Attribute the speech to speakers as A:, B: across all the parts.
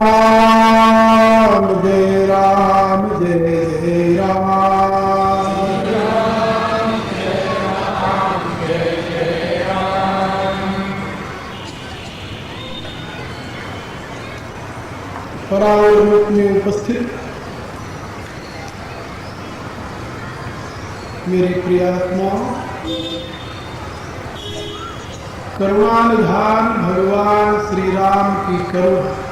A: राम जय राम जय जय राम परावर रूप में उपस्थित मेरी प्रियात्मा करुणानिधान भगवान श्री राम की करुणा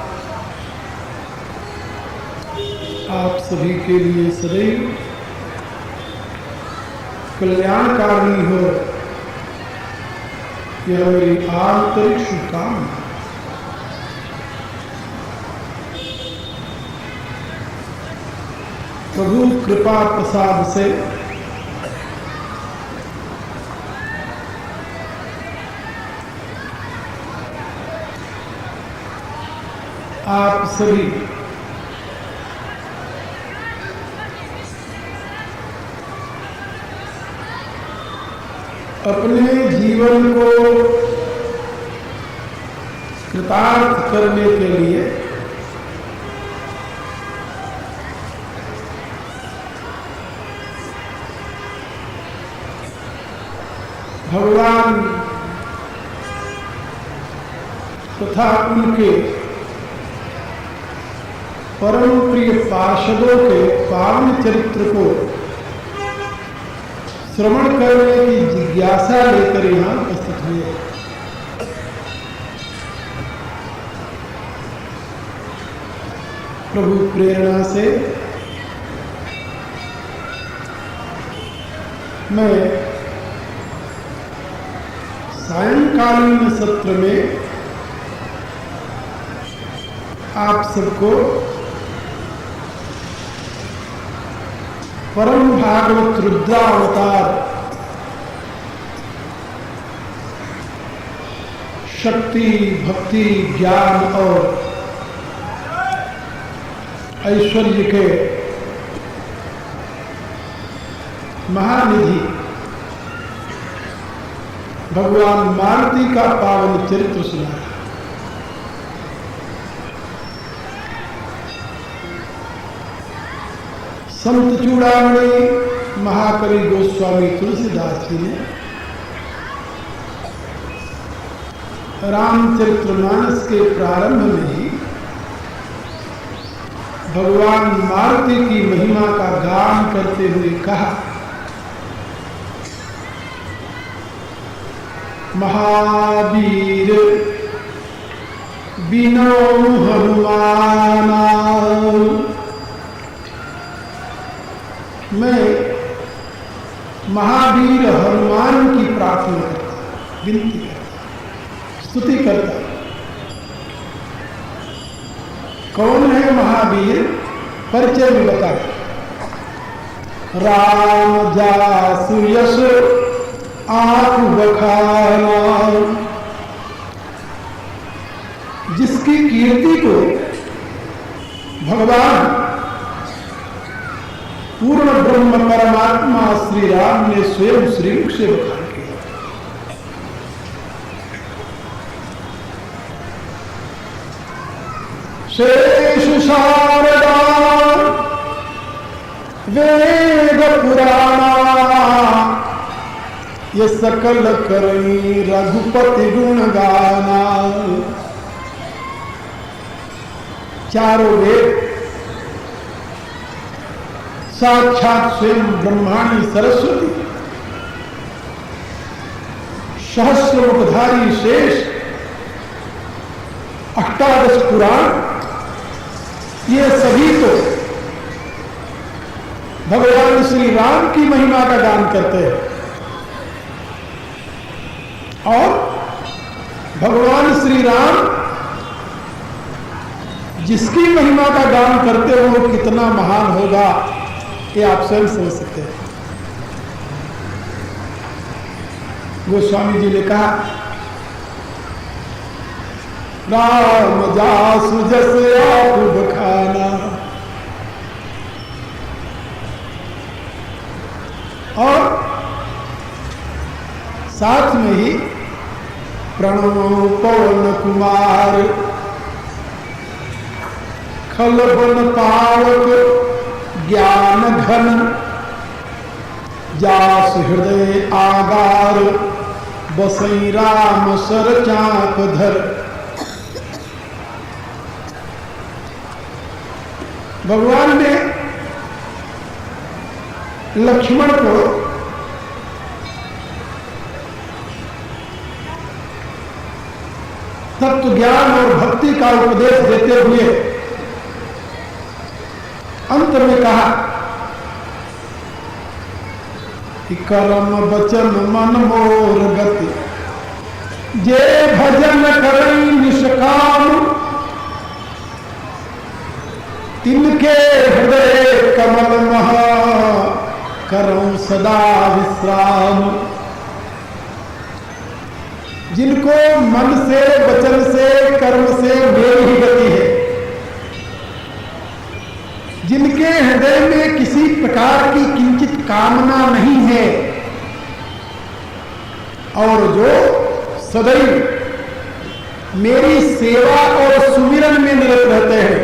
A: आप सभी के लिए सदैव कल्याणकारी हो, यह मेरी आंतरिक शुभकामना। प्रभु कृपा प्रसाद से आप सभी अपने जीवन को कृतार्थ करने के लिए भगवान तथा उनके परम प्रिय पार्षदों के पावन चरित्र को श्रवण करने की जिज्ञासा लेकर यहाँ उपस्थित हुए। प्रभु प्रेरणा से मैं सायंकालीन सत्र में आप सबको परम भागवत रुद्रावतार शक्ति भक्ति ज्ञान और ऐश्वर्य के महानिधि भगवान मारुति का पावन चरित्र सुनाया। संत चूड़ामणि महाकवि गोस्वामी तुलसीदास जी ने रामचरितमानस के प्रारंभ में ही भगवान मारुति की महिमा का गान करते हुए कहा, महावीर बिनो हनुमाना। मैं महावीर हनुमान की प्रार्थना करता, विनती करता, स्तुति करता। कौन है महावीर? परिचय में बताए। राम जासु यश आँख बखाना, जिसकी कीर्ति को भगवान पूर्ण ब्रह्म परमात्मा श्री राम ने स्वयं श्रीमुख से बखान किया। शेष शारदा वेद पुराणा, ये सकल करनी रघुपति गुण गाना। चारों वेद साक्षात स्वयं ब्रह्माणी सरस्वती, सहस्र मुखधारी शेष, अष्टादश पुराण, ये सभी तो भगवान श्री राम की महिमा का गान करते हैं। और भगवान श्री राम जिसकी महिमा का गान करते हो वो कितना महान होगा, ये आप स्वयं समझ सकते हैं। गोस्वामी जी ने कहा, राम जासु जस आप बखाना। और साथ में ही प्रणव पवन कुमार खलबन पावक ज्ञान घन, जास हृदय आगार, बसई राम सर चाप धर। भगवान ने लक्ष्मण को तत्व ज्ञान और भक्ति का उपदेश देते हुए अंत में कहा कि कर्म वचन मन मोर गति, जे भजन करई निष्काम, तिनके हृदय कमल महा, करऊं सदा विश्राम। जिनको मन से, वचन से, कर्म से मेरी ही गति है, जिनके हृदय में किसी प्रकार की किंचित कामना नहीं है, और जो सदैव मेरी सेवा और सुमिरन में निरत रहते हैं।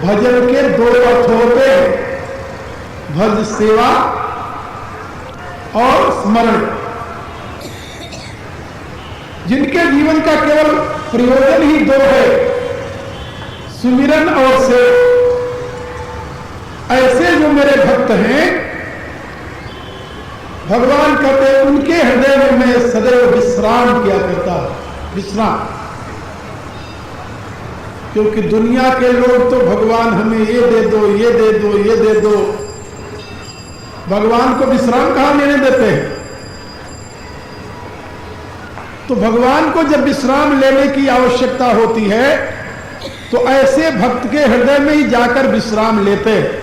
A: भजन के दो अर्थ होते हैं, भज सेवा और स्मरण। जिनके जीवन का केवल प्रयोजन ही दो है, सुमिरन और सेवा, ऐसे जो मेरे भक्त हैं, भगवान कहते हैं उनके हृदय में मैं सदैव विश्राम किया करता हूं। विश्राम, क्योंकि दुनिया के लोग तो भगवान हमें ये दे दो, ये दे दो, ये दे दो, भगवान को विश्राम कहां लेने देते हैं। तो भगवान को जब विश्राम लेने की आवश्यकता होती है तो ऐसे भक्त के हृदय में ही जाकर विश्राम लेते हैं।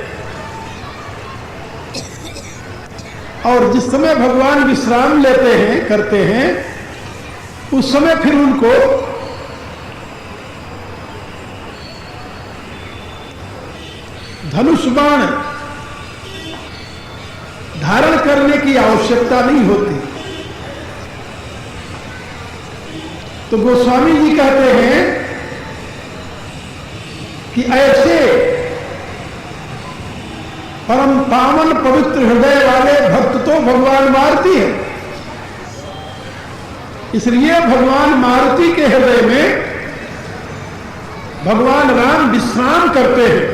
A: और जिस समय भगवान विश्राम लेते हैं, करते हैं, उस समय फिर उनको धनुष बाण धारण करने की आवश्यकता नहीं होती। तो गोस्वामी जी कहते हैं कि ऐसे परम पावन पवित्र हृदय वाले भक्त तो भगवान मारुति है। इसलिए भगवान मारुति के हृदय में भगवान राम विश्राम करते हैं।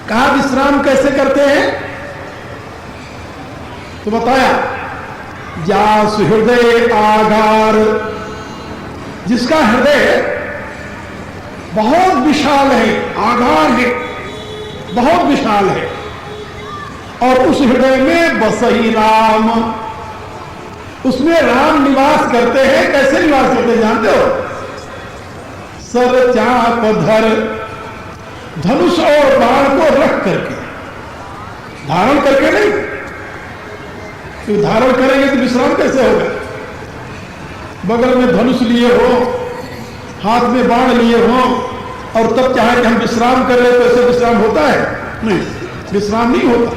A: कहा विश्राम कैसे करते हैं? तो बताया, जास हृदय आगार, जिसका हृदय बहुत विशाल है, आगार है, बहुत विशाल है, और उस हृदय में बसई राम, उसमें राम निवास करते हैं। कैसे निवास करते हैं जानते हो? सर चाप धर, धनुष और बाण को रख करके, धारण करके नहीं। तो धारण करेंगे तो विश्राम कैसे होगा? बगल में धनुष लिए हो, हाथ में बाण लिए हो, और तब चाहे कि हम विश्राम कर ले तो ऐसे विश्राम होता है? नहीं, विश्राम नहीं होता।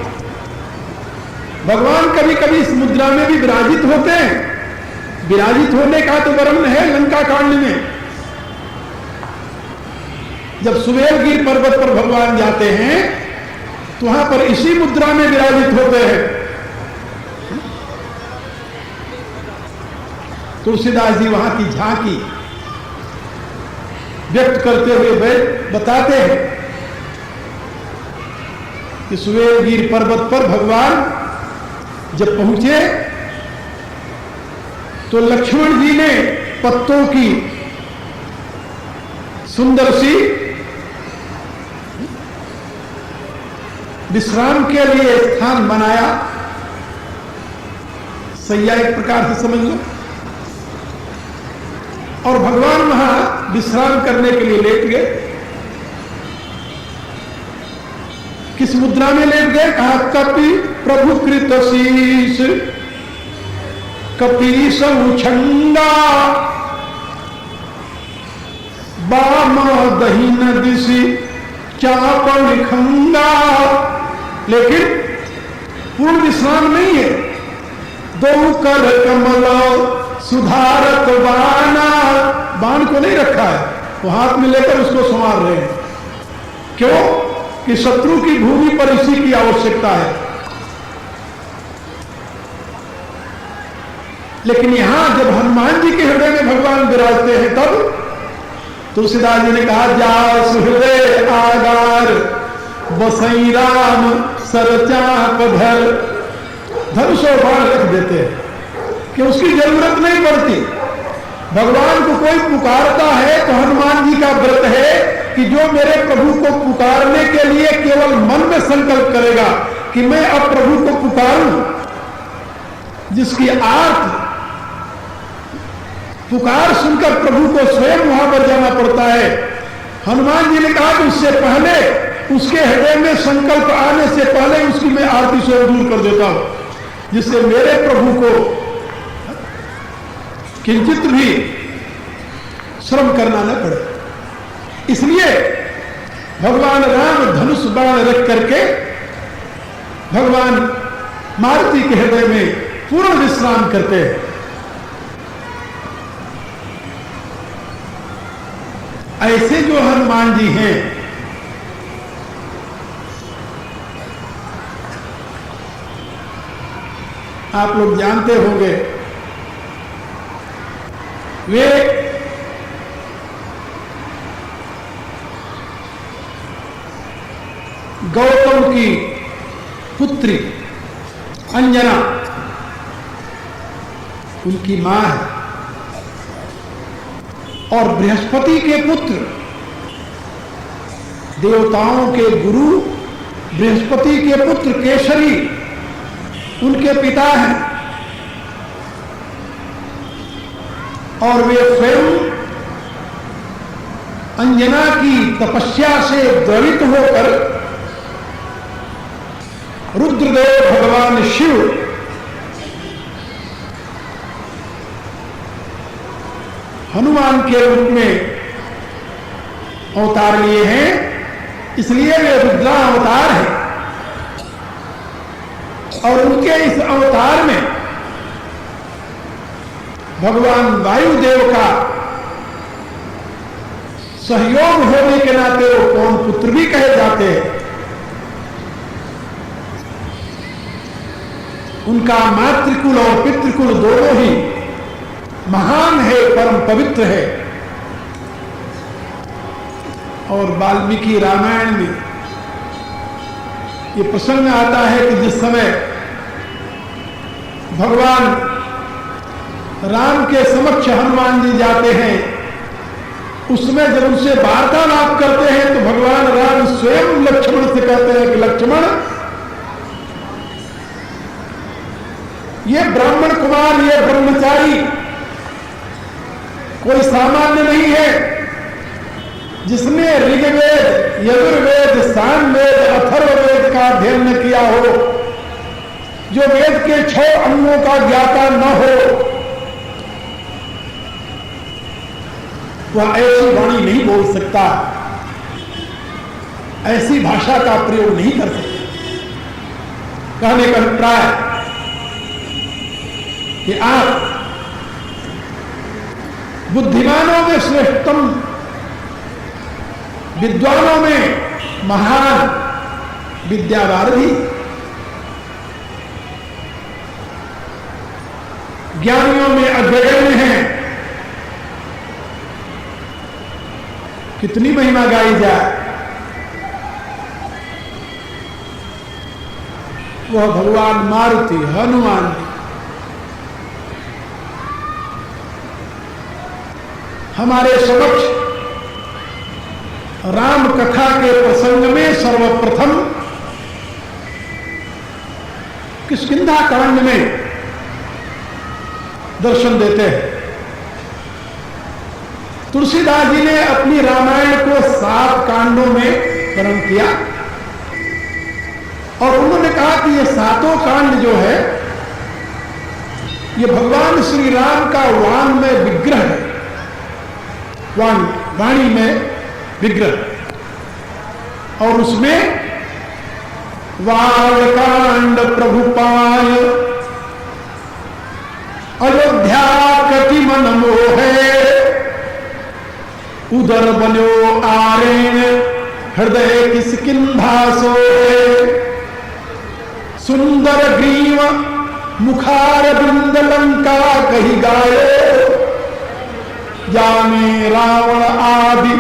A: भगवान कभी कभी इस मुद्रा में भी विराजित होते हैं। विराजित होने का तो वर्णन है लंका कांड में। जब सुवेलगिर पर्वत पर भगवान जाते हैं तो वहां पर इसी मुद्रा में विराजित होते हैं। तुलसीदास जी वहां की झांकी व्यक्त करते हुए बताते हैं कि सुवेलगिर पर्वत पर भगवान जब पहुंचे तो लक्ष्मण जी ने पत्तों की सुंदर सी विश्राम के लिए स्थान बनाया। सैया एक प्रकार से समझ लो। और भगवान वहां विश्राम करने के लिए लेट गए। किस मुद्रा में लेट गए? कहा कपि प्रभु कृत शीश, कपि समुछंगा, बाम दहीन दिशि चाप निखंगा। लेकिन पूर्ण विश्राम नहीं है। दो कर कमल सुधारत बाना, बाण को नहीं रखा है, वो हाथ में लेकर उसको संवार रहे हैं। क्यों? कि शत्रु की भूमि पर इसी की आवश्यकता है। लेकिन यहां जब हनुमान जी के हृदय में भगवान विराजते हैं तब तुलसीदास जी ने कहा, जा सुहृदय आगार बसई राम सरचाप धर। धनुष और बाण रख देते हैं कि उसकी जरूरत नहीं पड़ती। भगवान को कोई पुकारता है तो हनुमान जी का व्रत है कि जो मेरे प्रभु को पुकारने के लिए केवल मन में संकल्प करेगा कि मैं अब प्रभु को पुकारूं, जिसकी आर्त पुकार सुनकर प्रभु को स्वयं वहां पर जाना पड़ता है। हनुमान जी ने कहा कि उससे पहले, उसके हृदय में संकल्प आने से पहले उसकी मैं आरती से दूर कर देता हूं, जिससे मेरे प्रभु को किंचित भी श्रम करना न पड़े। इसलिए भगवान राम धनुष बाण रख करके भगवान मारुति के हृदय में पूर्ण विश्राम करते हैं। ऐसे जो हनुमान जी हैं, आप लोग जानते होंगे, वे गौतम की पुत्री अंजना उनकी मां है, और बृहस्पति के पुत्र, देवताओं के गुरु बृहस्पति के पुत्र केसरी उनके पिता हैं। और वे स्वयं अंजना की तपस्या से द्रवित होकर रुद्रदेव भगवान शिव हनुमान के रूप में अवतार लिए हैं। इसलिए वे रुद्रा अवतार है। और उनके इस अवतार में भगवान वायुदेव का सहयोग होने के नाते वो पवन पुत्र भी कहे जाते हैं। उनका मातृकुल और पितृकुल दोनों ही महान है, परम पवित्र है। और वाल्मीकि रामायण में ये प्रसंग आता है कि जिस समय भगवान राम के समक्ष हनुमान जी जाते हैं, उसमें जब उनसे वार्तालाप करते हैं तो भगवान राम स्वयं लक्ष्मण से कहते हैं कि लक्ष्मण, ये ब्राह्मण कुमार, ये ब्रह्मचारी कोई सामान्य नहीं है। जिसने ऋग्वेद, यजुर्वेद, सामवेद, अथर्ववेद का अध्ययन न किया हो, जो वेद के 6 अंगों का ज्ञाता न हो, वह ऐसी वाणी नहीं बोल सकता, ऐसी भाषा का प्रयोग नहीं कर सकता। कहने का अभिप्राय कि आप बुद्धिमानों में श्रेष्ठतम, विद्वानों में महान विद्यावारिधि, ज्ञानियों में अग्रगण्य हैं। कितनी महिमा गाई जाए। वह भगवान मारुति हनुमान हमारे समक्ष राम कथा के प्रसंग में सर्वप्रथम किष्किंधा कांड में दर्शन देते हैं। तुलसीदास जी ने अपनी रामायण को 7 कांडों में वर्णन किया और उन्होंने कहा कि ये 7 कांड जो है, ये भगवान श्री राम का वाण में विग्रह है, वाणी में विग्रह। और उसमें बालकांड प्रभुपाल अयोध्या कति मन मोहे, उदर बनो आरेण हृदय किष्किंधा सोए। सुंदर ग्रीव मुखार बिंद लंका कही गाये। जाने रावण आदि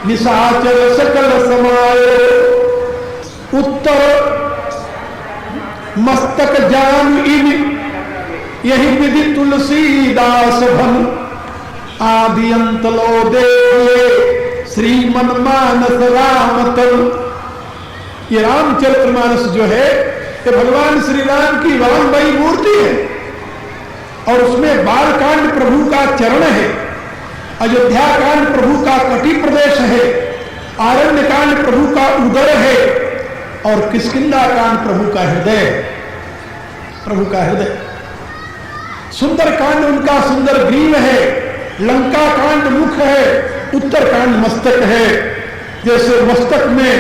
A: निशाचर सकल समाये। उत्तर मस्तक जान इन यही विधि तुलसीदास भन। आदि अंत लो देखे श्रीमन मानस राम तल। ये रामचरितमानस जो है ये भगवान श्री राम की वामबाई मूर्ति है और उसमें बालकांड प्रभु का चरण है, अयोध्या कांड प्रभु का कटी प्रदेश है, आरण्य कांड प्रभु का उदर है और किष्किंधा कांड प्रभु का हृदय, प्रभु का हृदय। सुंदर कांड उनका सुंदर ग्रीव है, लंका कांड मुख है, उत्तर कांड मस्तक है। जैसे मस्तक में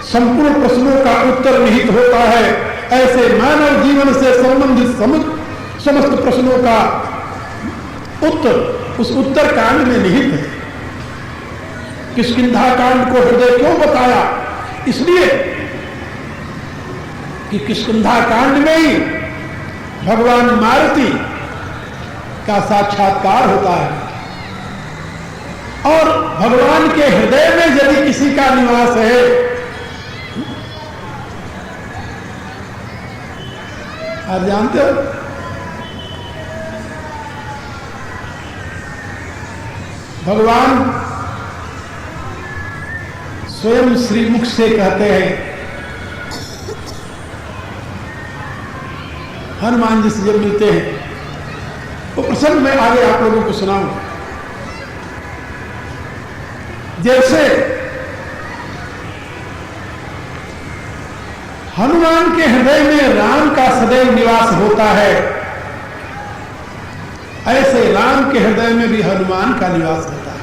A: संपूर्ण प्रश्नों का उत्तर निहित होता है, ऐसे मानव जीवन से संबंधित समस्त प्रश्नों का उत्तर उस उत्तर कांड में निहित है। किष्किंधा कांड को हृदय क्यों बताया? इसलिए कि किष्किंधा कांड में ही भगवान मारुति का साक्षात्कार होता है और भगवान के हृदय में यदि किसी का निवास है, आप जानते हो भगवान स्वयं श्रीमुख से कहते हैं, हनुमान जी से जब मिलते हैं वो प्रसंग मैं आगे आप लोगों को सुनाऊं। जैसे हनुमान के हृदय में राम का सदैव निवास होता है, ऐसे राम के हृदय में भी हनुमान का निवास होता है।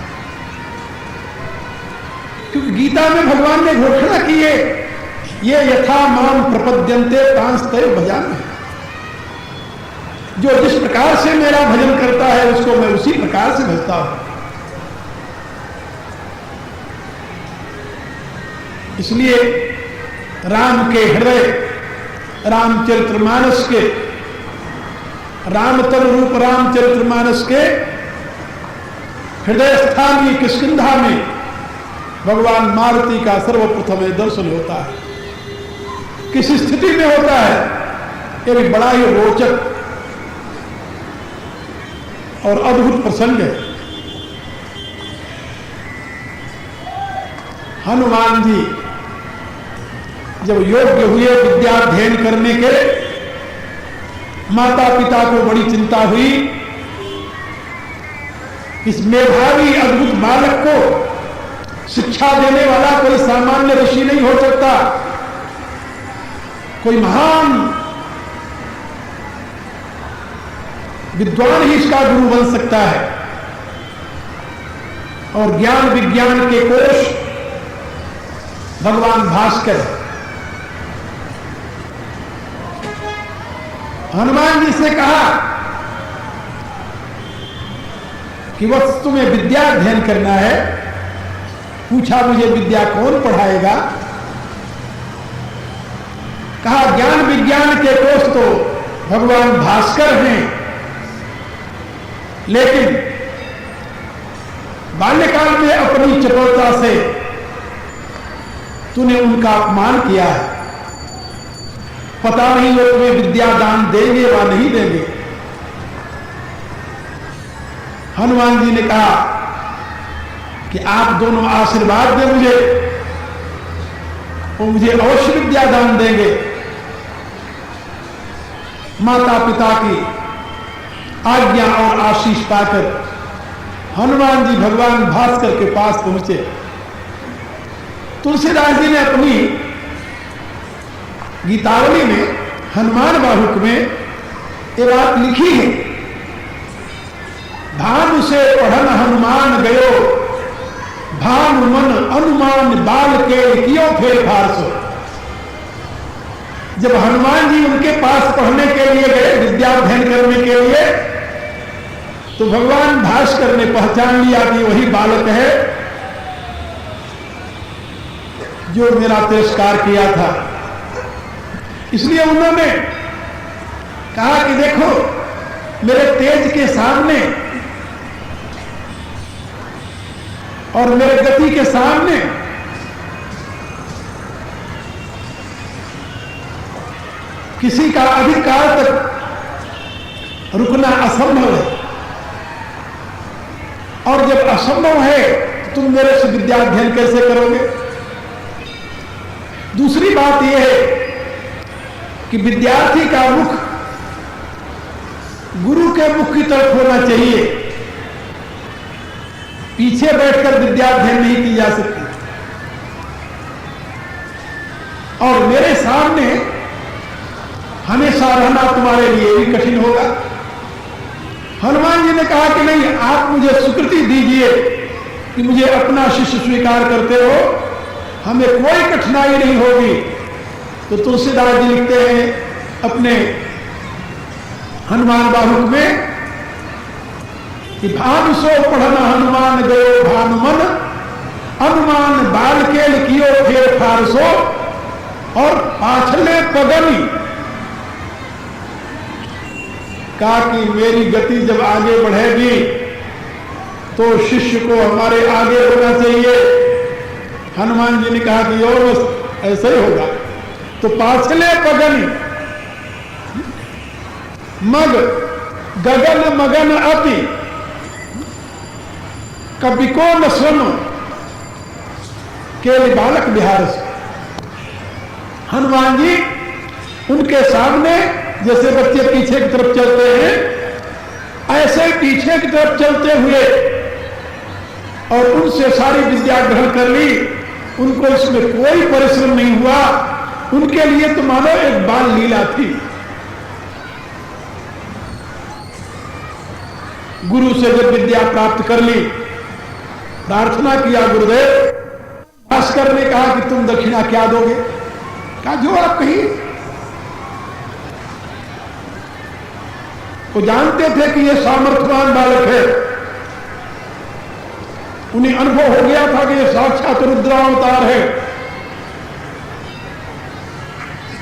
A: क्योंकि गीता में भगवान ने घोषणा की है, ये यथा माम प्रपद्यन्ते तांस्तैव भजामि। जो जिस प्रकार से मेरा भजन करता है उसको मैं उसी प्रकार से भजता हूं। इसलिए राम के हृदय, रामचरितमानस के, रामतर रूप रामचरितमानस के हृदय स्थान की किष्किंधा में भगवान मारुति का सर्वप्रथम दर्शन होता है। किस स्थिति में होता है? ये भी बड़ा ही रोचक और अद्भुत प्रसंग है। हनुमान जी जब योग्य हुए विद्याध्ययन करने के, माता पिता को बड़ी चिंता हुई, इस मेधावी अद्भुत बालक को शिक्षा देने वाला कोई सामान्य ऋषि नहीं हो सकता, कोई महान विद्वान ही इसका गुरु बन सकता है। और ज्ञान विज्ञान के कोश भगवान भास्कर हनुमान जी से कहा कि वस्तु में विद्या अध्ययन करना है। पूछा मुझे विद्या कौन पढ़ाएगा? कहा ज्ञान विज्ञान के कोश तो भगवान भास्कर हैं, लेकिन बाल्यकाल में अपनी चपलता से तूने उनका अपमान किया है। पता नहीं वो तुम्हें विद्या दान देंगे व नहीं देंगे। हनुमान जी ने कहा कि आप दोनों आशीर्वाद दें मुझे, वो मुझे अवश्य विद्या दान देंगे। माता पिता की आज्ञा और आशीष पाकर हनुमान जी भगवान भास्कर के पास पहुंचे। तुलसीदास जी ने अपनी गीतावली में हनुमान बाहुक में ये बात लिखी है, भानु से पढ़न हनुमान गयो, भानु मन अनुमान बाल के कियो फेर फारसो। जब हनुमान जी उनके पास पढ़ने के लिए गए, विद्याध्ययन करने के लिए, तो भगवान भास्कर ने पहचान लिया कि वही बालक है जो मेरा तिरस्कार किया था। इसलिए उन्होंने कहा कि देखो, मेरे तेज के सामने और मेरे गति के सामने किसी का अधिकार तक रुकना असंभव है, और जब असंभव है तो तुम मेरे से विद्या अध्ययन कैसे करोगे? दूसरी बात यह है कि विद्यार्थी का मुख गुरु के मुख की तरफ होना चाहिए, पीछे बैठकर विद्या अध्ययन नहीं की जा सकती। और मेरे सामने हमेशा रहना तुम्हारे लिए भी कठिन होगा। हनुमान जी ने कहा कि नहीं, आप मुझे स्वीकृति दीजिए कि मुझे अपना शिष्य स्वीकार करते हो, हमें कोई कठिनाई नहीं होगी। तो तुलसीदास जी लिखते हैं अपने हनुमान बाहुक में कि भानु सो पढ़ना हनुमान गयो भानुमन, हनुमान बाल के लिखियो फेर फारसो, और पाछले पगनी। कहा कि मेरी गति जब आगे बढ़ेगी तो शिष्य को हमारे आगे होना चाहिए। हनुमान जी ने कहा कि और ऐसा ही होगा। तो पाछले पगनी मग गगन मगन अति, कवि को न सुनो केवल बालक बिहार से। हनुमान जी उनके सामने जैसे बच्चे पीछे की तरफ चलते हैं, ऐसे पीछे की तरफ चलते हुए और उनसे सारी विद्या ग्रहण कर ली। उनको इसमें कोई परिश्रम नहीं हुआ, उनके लिए तो मानो एक बाल लीला थी। गुरु से जब विद्या प्राप्त कर ली, प्रार्थना किया गुरुदेव। भास्कर ने कहा कि तुम दक्षिणा क्या दोगे? कहा जो आप कहिए। वो जानते थे कि ये सामर्थ्यवान बालक है, उन्हें अनुभव हो गया था कि ये साक्षात रुद्रावतार है।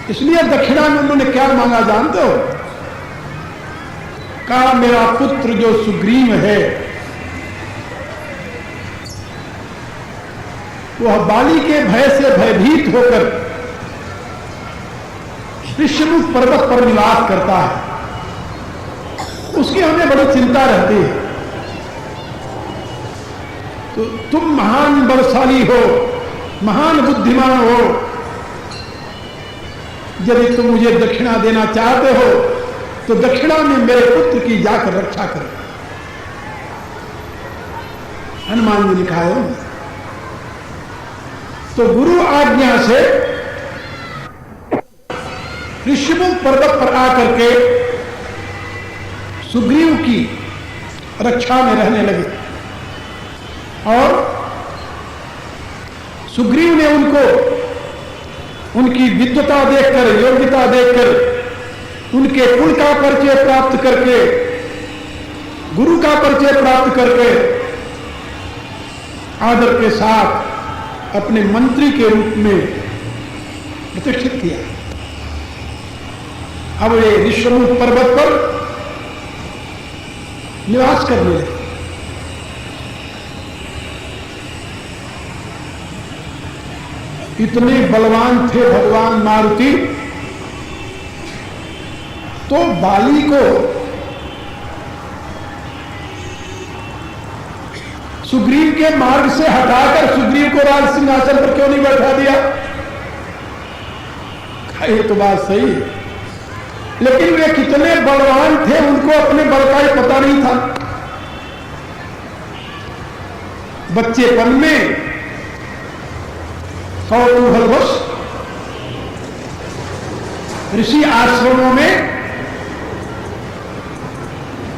A: इसलिए दक्षिणा में उन्होंने क्या मांगा जानते हो? कहा मेरा पुत्र जो सुग्रीव है वह बाली के भय से भयभीत होकर ऋष्यमुख पर्वत पर निवास करता है, उसकी हमें बड़ी चिंता रहती है। तो तुम महान बलशाली हो, महान बुद्धिमान हो, यदि तुम मुझे दक्षिणा देना चाहते हो तो दक्षिणा में मेरे पुत्र की जाकर रक्षा करो। हनुमान जी ने कहा है। तो गुरु आज्ञा से ऋषिमुख पर्वत पर आकर के सुग्रीव की रक्षा में रहने लगे, और सुग्रीव ने उनको उनकी विद्वता देखकर, योग्यता देखकर, उनके कुल का परिचय प्राप्त करके, गुरु का परिचय प्राप्त करके आदर के साथ अपने मंत्री के रूप में प्रतिष्ठित किया। अब ये ऋष्यमुख पर्वत पर निवास करने लगे। इतने बलवान थे भगवान मारुति, तो बाली को सुग्रीव के मार्ग से हटाकर सुग्रीव को राज सिंहासन पर क्यों नहीं बैठा दिया? ये तो बात सही है, लेकिन वे कितने बलवान थे उनको अपने बल का ही पता नहीं था। बच्चेपन में कौतूहलवश ऋषि आश्रमों में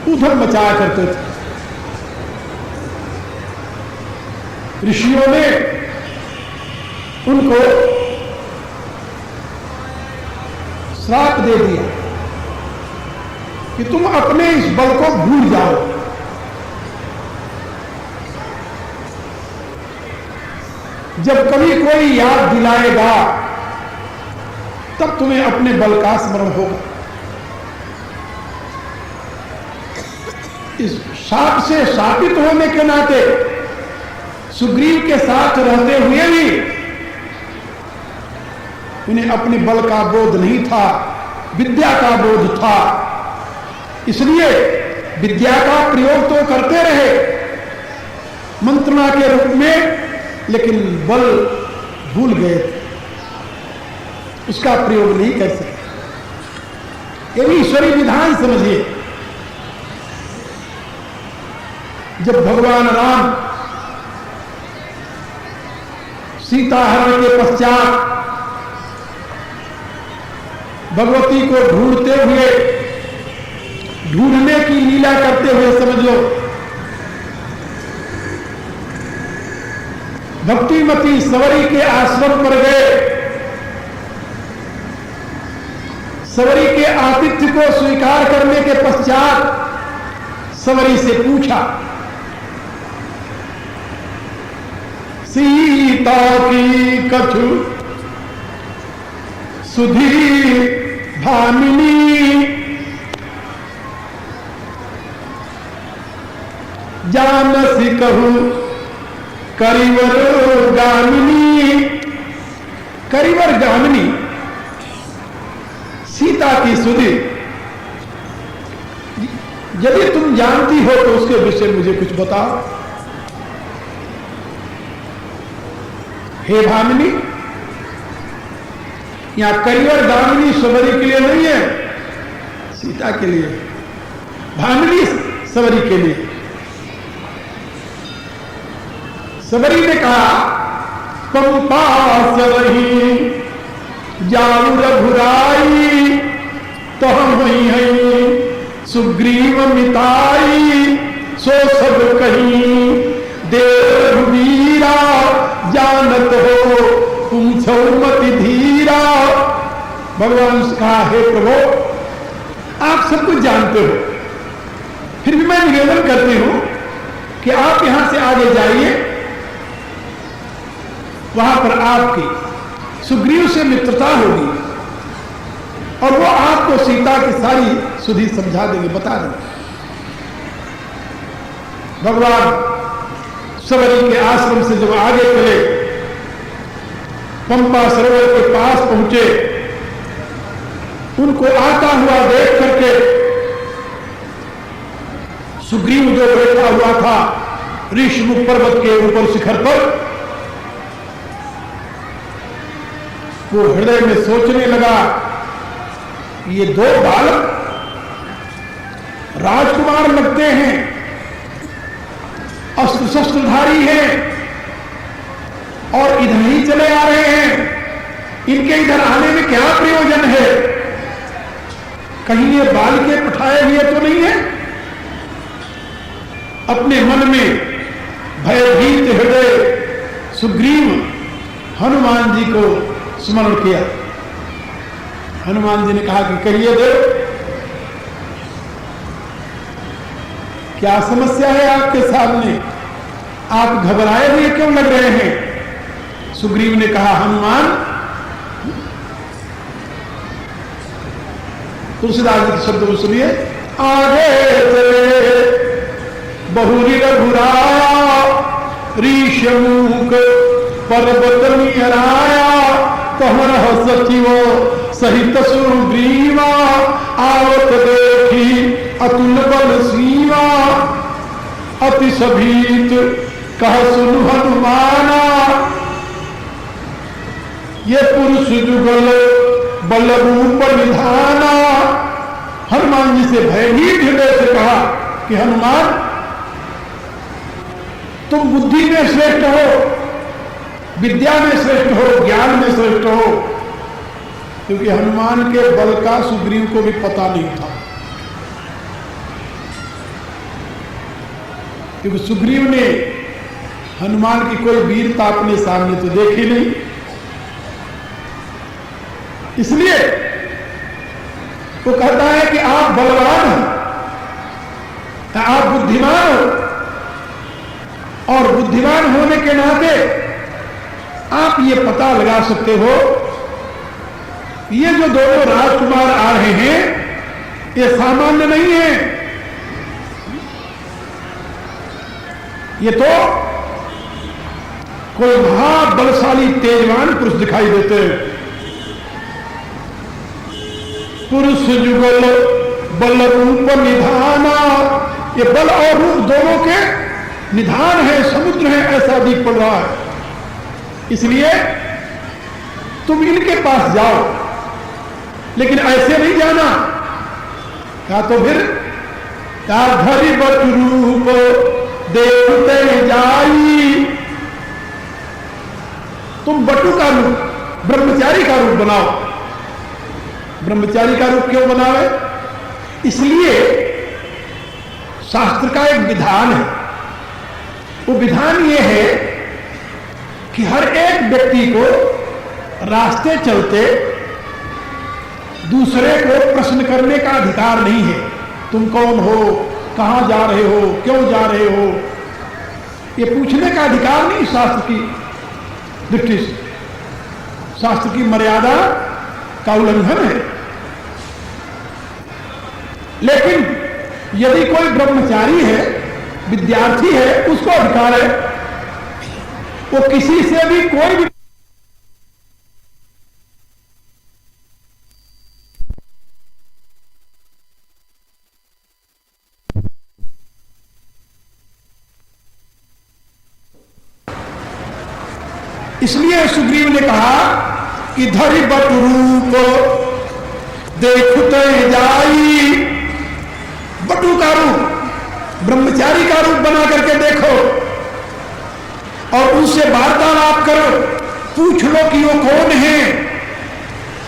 A: उधम मचाया करते थे। ऋषियों ने उनको श्राप दे दिया कि तुम अपने इस बल को भूल जाओ। जब कभी कोई याद दिलाएगा तब तुम्हें अपने बल का स्मरण होगा। इस शाप से शापित होने के नाते सुग्रीव के साथ रहते हुए भी उन्हें अपने बल का बोध नहीं था, विद्या का बोध था। इसलिए विद्या का प्रयोग तो करते रहे मंत्रणा के रूप में, लेकिन बल भूल गए थे, उसका प्रयोग नहीं कर सके। ये भी ईश्वरी विधान समझिए। जब भगवान राम सीता हरण के पश्चात भगवती को ढूंढते हुए, ढूंढने की लीला करते हुए समझ लो, भक्तिमती सवरी के आश्रम पर गए। सवरी के आतिथ्य को स्वीकार करने के पश्चात सवरी से पूछा, सीता की कछु सुधी भामिनी जानसी कहूं करिवर गामिनी। करिवर गामिनी सीता की सुधी, यदि तुम जानती हो तो उसके विषय मुझे कुछ बताओ। हे भामिनी, यहां करिवर गामिनी सवरी के लिए नहीं है, सीता के लिए। भामिनी सवरी के लिए। सवरी ने कहा, पंपा सवही जाऊ रघुराई, तो हम वही हैं सुग्रीव मिताई। सो सब कहीं देव वीरा, जानत हो पूछो मति धीरा। भगवान से कहा, हे प्रभु आप सब कुछ जानते हो, फिर भी मैं निवेदन करती हूं कि आप यहां से आगे जाइए, वहां पर आपकी सुग्रीव से मित्रता होगी और वो आपको सीता की सारी सुधि समझा देंगे, बता देंगे। भगवान सवरी के आश्रम से जब आगे चले, पंपा सरोवर के पास पहुंचे, उनको आता हुआ देख करके सुग्रीव जो बैठा हुआ था ऋषमुख पर्वत के ऊपर शिखर पर, वो हृदय में सोचने लगा, ये दो बालक राजकुमार लगते हैं, अस्त्र शस्त्रधारी हैं और इधर ही चले आ रहे हैं, इनके इधर आने में क्या प्रयोजन है? कहीं ये बालके पठाए हुए तो नहीं है? अपने मन में भयभीत हृदय सुग्रीव हनुमान जी को स्मरण किया। हनुमान जी ने कहा कि कहिए देव, क्या समस्या है आपके सामने? आप घबराए हुए क्यों लग रहे हैं? सुग्रीव ने कहा, हनुमान, तुलसीदास जी के शब्द को सुनिए, आगे चले बहुरी रघुराया, ऋषमुख पर्वत निहराया, कहरह सचिवो सहित सुग्रीवा, आवत देखी अतुल बल सीवा, अति सभीत कह सुनु हनुमाना, ये पुरुष जुगल बल रूप निधाना। हनुमान जी से भयभीत हृदय से कहा कि हनुमान, तुम बुद्धि में श्रेष्ठ हो, विद्या में श्रेष्ठ हो, ज्ञान में श्रेष्ठ हो, क्योंकि हनुमान के बल का सुग्रीव को भी पता नहीं था, क्योंकि सुग्रीव ने हनुमान की कोई वीरता अपने सामने तो देखी नहीं। इसलिए वो कहता है कि आप बलवान हो, आप बुद्धिमान हो, और बुद्धिमान होने के नाते आप ये पता लगा सकते हो, ये जो दोनों राजकुमार आ रहे हैं ये सामान्य नहीं है, ये तो कोई महाबलशाली तेजवान पुरुष दिखाई देते हैं। पुरुष जुगल बल रूप निधाना, ये बल और रूप दोनों के निधान है, समुद्र है, ऐसा दिख पड़ रहा है। इसलिए तुम इनके पास जाओ, लेकिन ऐसे नहीं जाना। क्या तो फिर धरि बट रूप देखते जाई, तुम बटु का रूप, ब्रह्मचारी का रूप बनाओ। ब्रह्मचारी का रूप क्यों बनावे? इसलिए शास्त्र का एक विधान है, वो विधान ये है कि हर एक व्यक्ति को रास्ते चलते दूसरे को प्रश्न करने का अधिकार नहीं है। तुम कौन हो, कहां जा रहे हो, क्यों जा रहे हो, ये पूछने का अधिकार नहीं शास्त्र की दृष्टि से। शास्त्र की मर्यादा का उल्लंघन है। लेकिन यदि कोई ब्रह्मचारी है, विद्यार्थी है, उसको अधिकार है, वो किसी से भी कोई भी इसलिए सुग्रीव ने कहा कि धरि बट रूप देखते जाई, बटु का रूप, ब्रह्मचारी का रूप बना करके देखो और उनसे वार्तालाप करो, पूछ लो कि वो कौन है,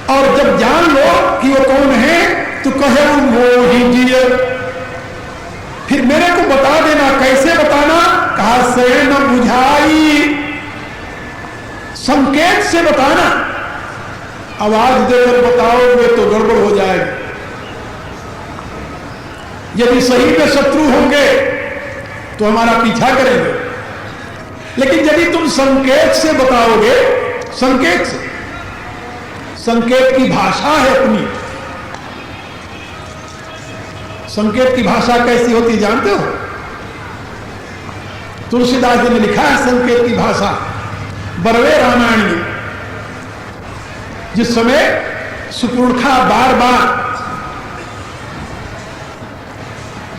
A: और जब जान लो कि वो कौन है तो कहे मोहि जिय, फिर मेरे को बता देना। कैसे बताना? कहा से न बुझाई, संकेत से बताना। आवाज देकर बताओगे तो गड़बड़ हो जाएगी। यदि सही में शत्रु होंगे तो हमारा पीछा करेंगे, लेकिन यदि तुम संकेत से बताओगे, संकेत से, संकेत की भाषा है अपनी। संकेत की भाषा कैसी होती है जानते हो? तुलसीदास जी ने लिखा है संकेत की भाषा बरवे रामायण में। जिस समय सुपुर्णखा बार बार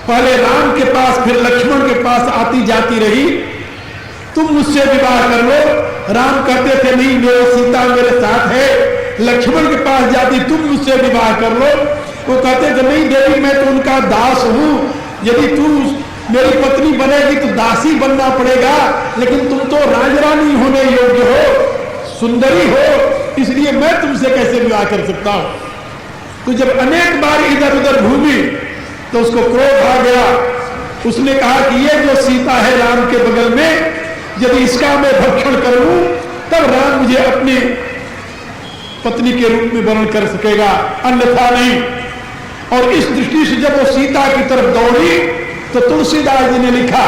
A: पहले राम के पास फिर लक्ष्मण के पास आती जाती रही, तुम मुझसे विवाह कर लो। राम कहते थे नहीं, मेरी सीता मेरे साथ है। लक्ष्मण के पास जाती, तुम मुझसे विवाह कर लो। वो कहते थे नहीं देवी, मैं तो उनका दास हूं, यदि तू मेरी पत्नी बनेगी तो दासी बनना पड़ेगा, लेकिन तुम तो राजरानी होने योग्य हो, सुंदरी हो, इसलिए मैं तुमसे कैसे विवाह कर सकता हूं। तो जब अनेक बार इधर उधर घूमी तो उसको क्रोध आ गया। उसने कहा कि ये जो सीता है राम के बगल में, यदि इसका मैं भक्षण कर लूं तब राम मुझे अपनी पत्नी के रूप में वर्ण कर सकेगा, अन्यथा नहीं। और इस दृष्टि से जब वो सीता की तरफ दौड़ी तो तुलसीदास जी ने लिखा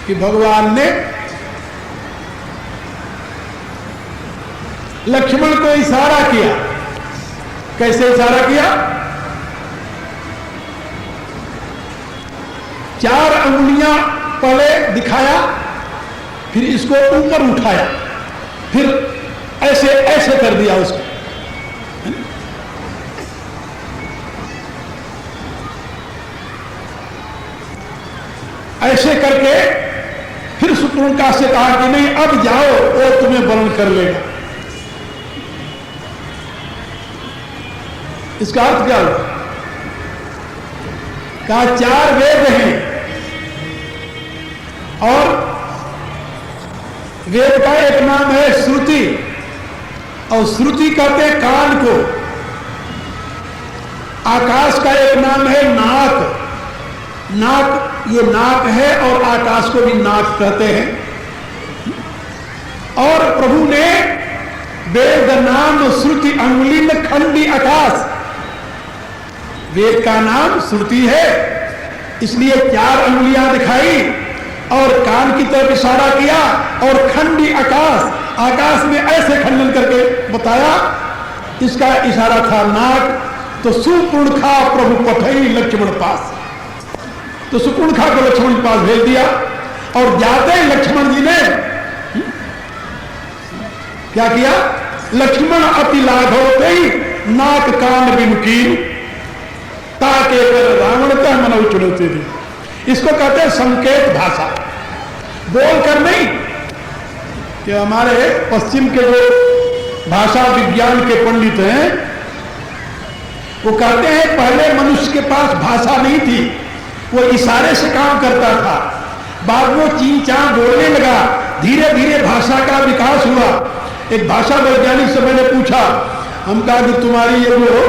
A: कि भगवान ने लक्ष्मण को इशारा किया। कैसे इशारा किया? 4 अंगुलियां पहले दिखाया, फिर इसको ऊपर उठाया, फिर ऐसे ऐसे कर दिया उसको। ऐसे करके फिर सुपुर्णखा से कहा कि नहीं अब जाओ, वो तुम्हें वर्ण कर लेगा। इसका अर्थ क्या हुआ? कहा 4 वेद हैं और वेद का एक नाम है श्रुति, और श्रुति कहते हैं कान को। आकाश का एक नाम है नाक, नाक ये नाक है और आकाश को भी नाक कहते हैं। और प्रभु ने वेद नाम श्रुति अंगुली में खंडी आकाश, वेद का नाम श्रुति है, इसलिए 4 अंगुलियां दिखाई और कान की तरफ इशारा किया और खंडी आकाश, आकाश में ऐसे खंडन करके बताया। इसका इशारा था नाक। तो सुपुणखा प्रभु पठई लक्ष्मण पास, तो सुपुणखा को लक्ष्मण के पास भेज दिया। और जाते ही लक्ष्मण जी ने क्या किया? लक्ष्मण अति लाघव नाक कान बिमुकी ताके कर रावण का मन चुनौती दी। इसको कहते हैं संकेत भाषा। बोलकर नहीं, कि हमारे पश्चिम के जो भाषा विज्ञान के पंडित हैं वो कहते हैं पहले मनुष्य के पास भाषा नहीं थी, वो इशारे से काम करता था। बाद वो ची चा बोलने लगा, धीरे धीरे भाषा का विकास हुआ। एक भाषा वैज्ञानिक से मैंने पूछा, हम कहा कि तुम्हारी ये जो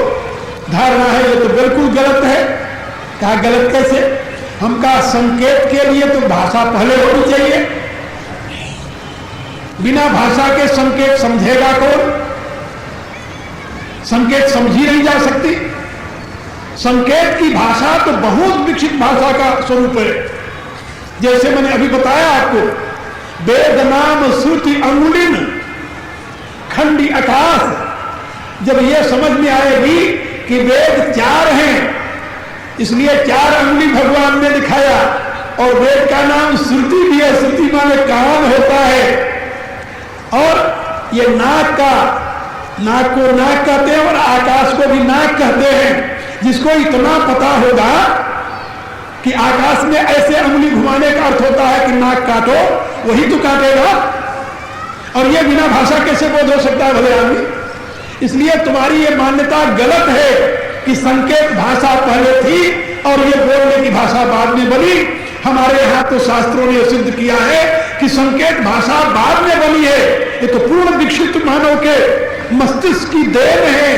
A: धारणा है ये तो बिल्कुल गलत है। कहा गलत कैसे? हम कहा संकेत के लिए तो भाषा पहले होनी चाहिए, बिना भाषा के संकेत समझेगा कौन? संकेत समझी नहीं जा सकती। संकेत की भाषा तो बहुत विकसित भाषा का स्वरूप है। जैसे मैंने अभी बताया आपको, वेद नाम श्रुति अंगुलिन खंडी आकाश। जब यह समझ में आएगी कि वेद चार हैं, इसलिए चार अंगुली भगवान ने दिखाया। और वेद का नाम श्रुति भी है, श्रुति माने कान होता है। और ये नाक का, नाक को नाक कहते हैं और आकाश को भी नाक कहते हैं। जिसको इतना पता होगा कि आकाश में ऐसे अंगुली घुमाने का अर्थ होता है कि नाक काटो, वही तो काटेगा। और ये बिना भाषा कैसे बोध हो सकता है भले आदमी? इसलिए तुम्हारी ये मान्यता गलत है कि संकेत भाषा पहले थी और ये बोलने की भाषा बाद में बनी। हमारे यहाँ तो शास्त्रों ने सिद्ध किया है कि संकेत भाषा बाद में बनी है। ये तो पूर्ण विकसित मानव के मस्तिष्क की देन है।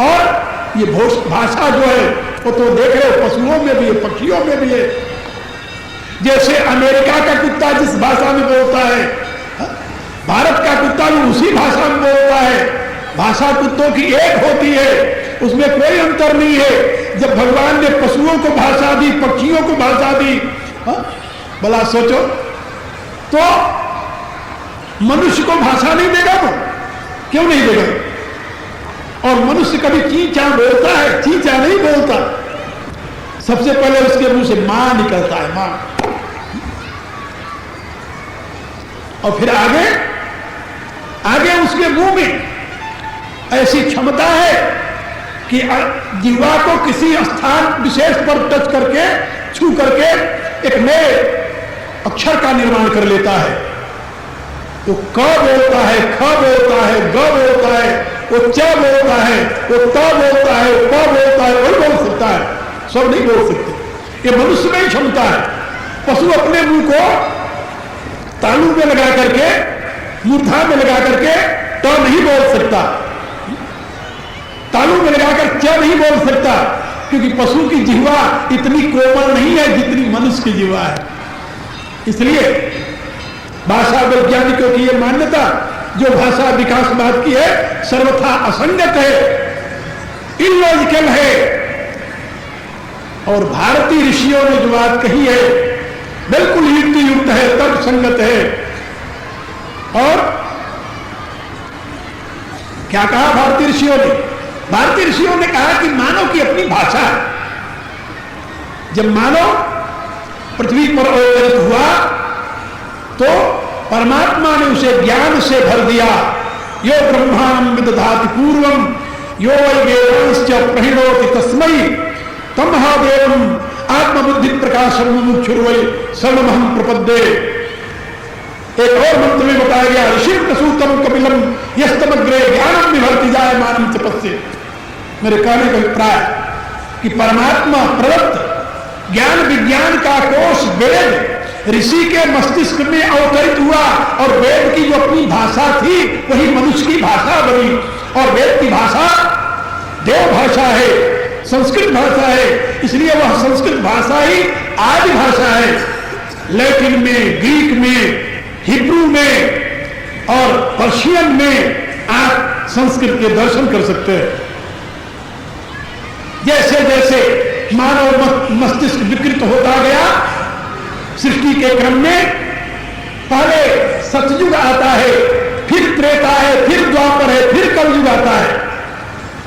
A: और ये भाषा जो है वो तो देख रहे हो, पशुओं में भी है, पक्षियों में भी है। जैसे अमेरिका का कुत्ता जिस भाषा में बोलता है, भारत का कुत्ता भी उसी भाषा में बोलता है। भाषा कुत्तों की एक होती है, उसमें कोई अंतर नहीं है। जब भगवान ने पशुओं को भाषा दी, पक्षियों को भाषा दी, भला सोचो तो मनुष्य को भाषा नहीं देगा वो? क्यों नहीं देगा? और मनुष्य कभी चींचा बोलता है? चींचा नहीं बोलता। सबसे पहले उसके मुंह से मां निकलता है, मां। और फिर आगे आगे उसके मुंह में ऐसी क्षमता है कि जीवा को किसी स्थान विशेष पर टच करके, छू करके एक नए अक्षर का निर्माण कर लेता है। वो क बोलता है, ख बोलता है, ग बोलता है, वो च बोलता है, वो त बोलता है, वो प बोलता है, वही बोल सकता है, सब नहीं बोल सकते। ये मनुष्य में ही क्षमता है। पशु अपने मुंह को तालू में लगा करके, मूर्धा में लगा करके ट नहीं बोल सकता, तालू में लगाकर च नहीं बोल सकता, क्योंकि पशु की जिह्वा इतनी कोमल नहीं है जितनी मनुष्य की जिह्वा है। इसलिए भाषा वैज्ञानिकों की यह मान्यता जो भाषा विकासवाद की है सर्वथा असंगत है, इलॉजिकल है। और भारतीय ऋषियों ने जो बात कही है बिल्कुल युक्ति युक्त है, तर्क संगत है। और क्या कहा भारतीय ऋषियों ने? भारतीय ऋषियों ने कहा कि मानव की अपनी भाषा है। जब मानव पृथ्वी पर अवतरित हुआ तो परमात्मा ने उसे ज्ञान से भर दिया। यो ब्रह्मांड विदधाति पूर्वम यो वै वेदांश्च प्रहिणोति तस्मै तमहादेवम आत्मबुद्धि प्रकाशम मुमुक्षुर्वै सर्वमहं प्रपद्ये। एक और मंत्र में बताया गया, ऋषि प्रसूतम कपिलम यस्तमग्रे ज्ञानम विभर्ति जायमानम तपस्ये। मेरे कहने का अभिप्राय कि परमात्मा प्रदत्त ज्ञान विज्ञान का कोष वेद ऋषि के मस्तिष्क में अवतरित हुआ और वेद की जो अपनी भाषा थी वही मनुष्य की भाषा बनी। और वेद की भाषा देव भाषा है, संस्कृत भाषा है, इसलिए वह संस्कृत भाषा ही आदि भाषा है। लैटिन में, ग्रीक में, हिब्रू में और पर्शियन में आप संस्कृत के दर्शन कर सकते हैं। जैसे जैसे मानव मस्तिष्क विकृत होता गया सृष्टि के क्रम में पहले सतयुग आता है, फिर त्रेता है, फिर द्वापर है, फिर कलयुग आता है।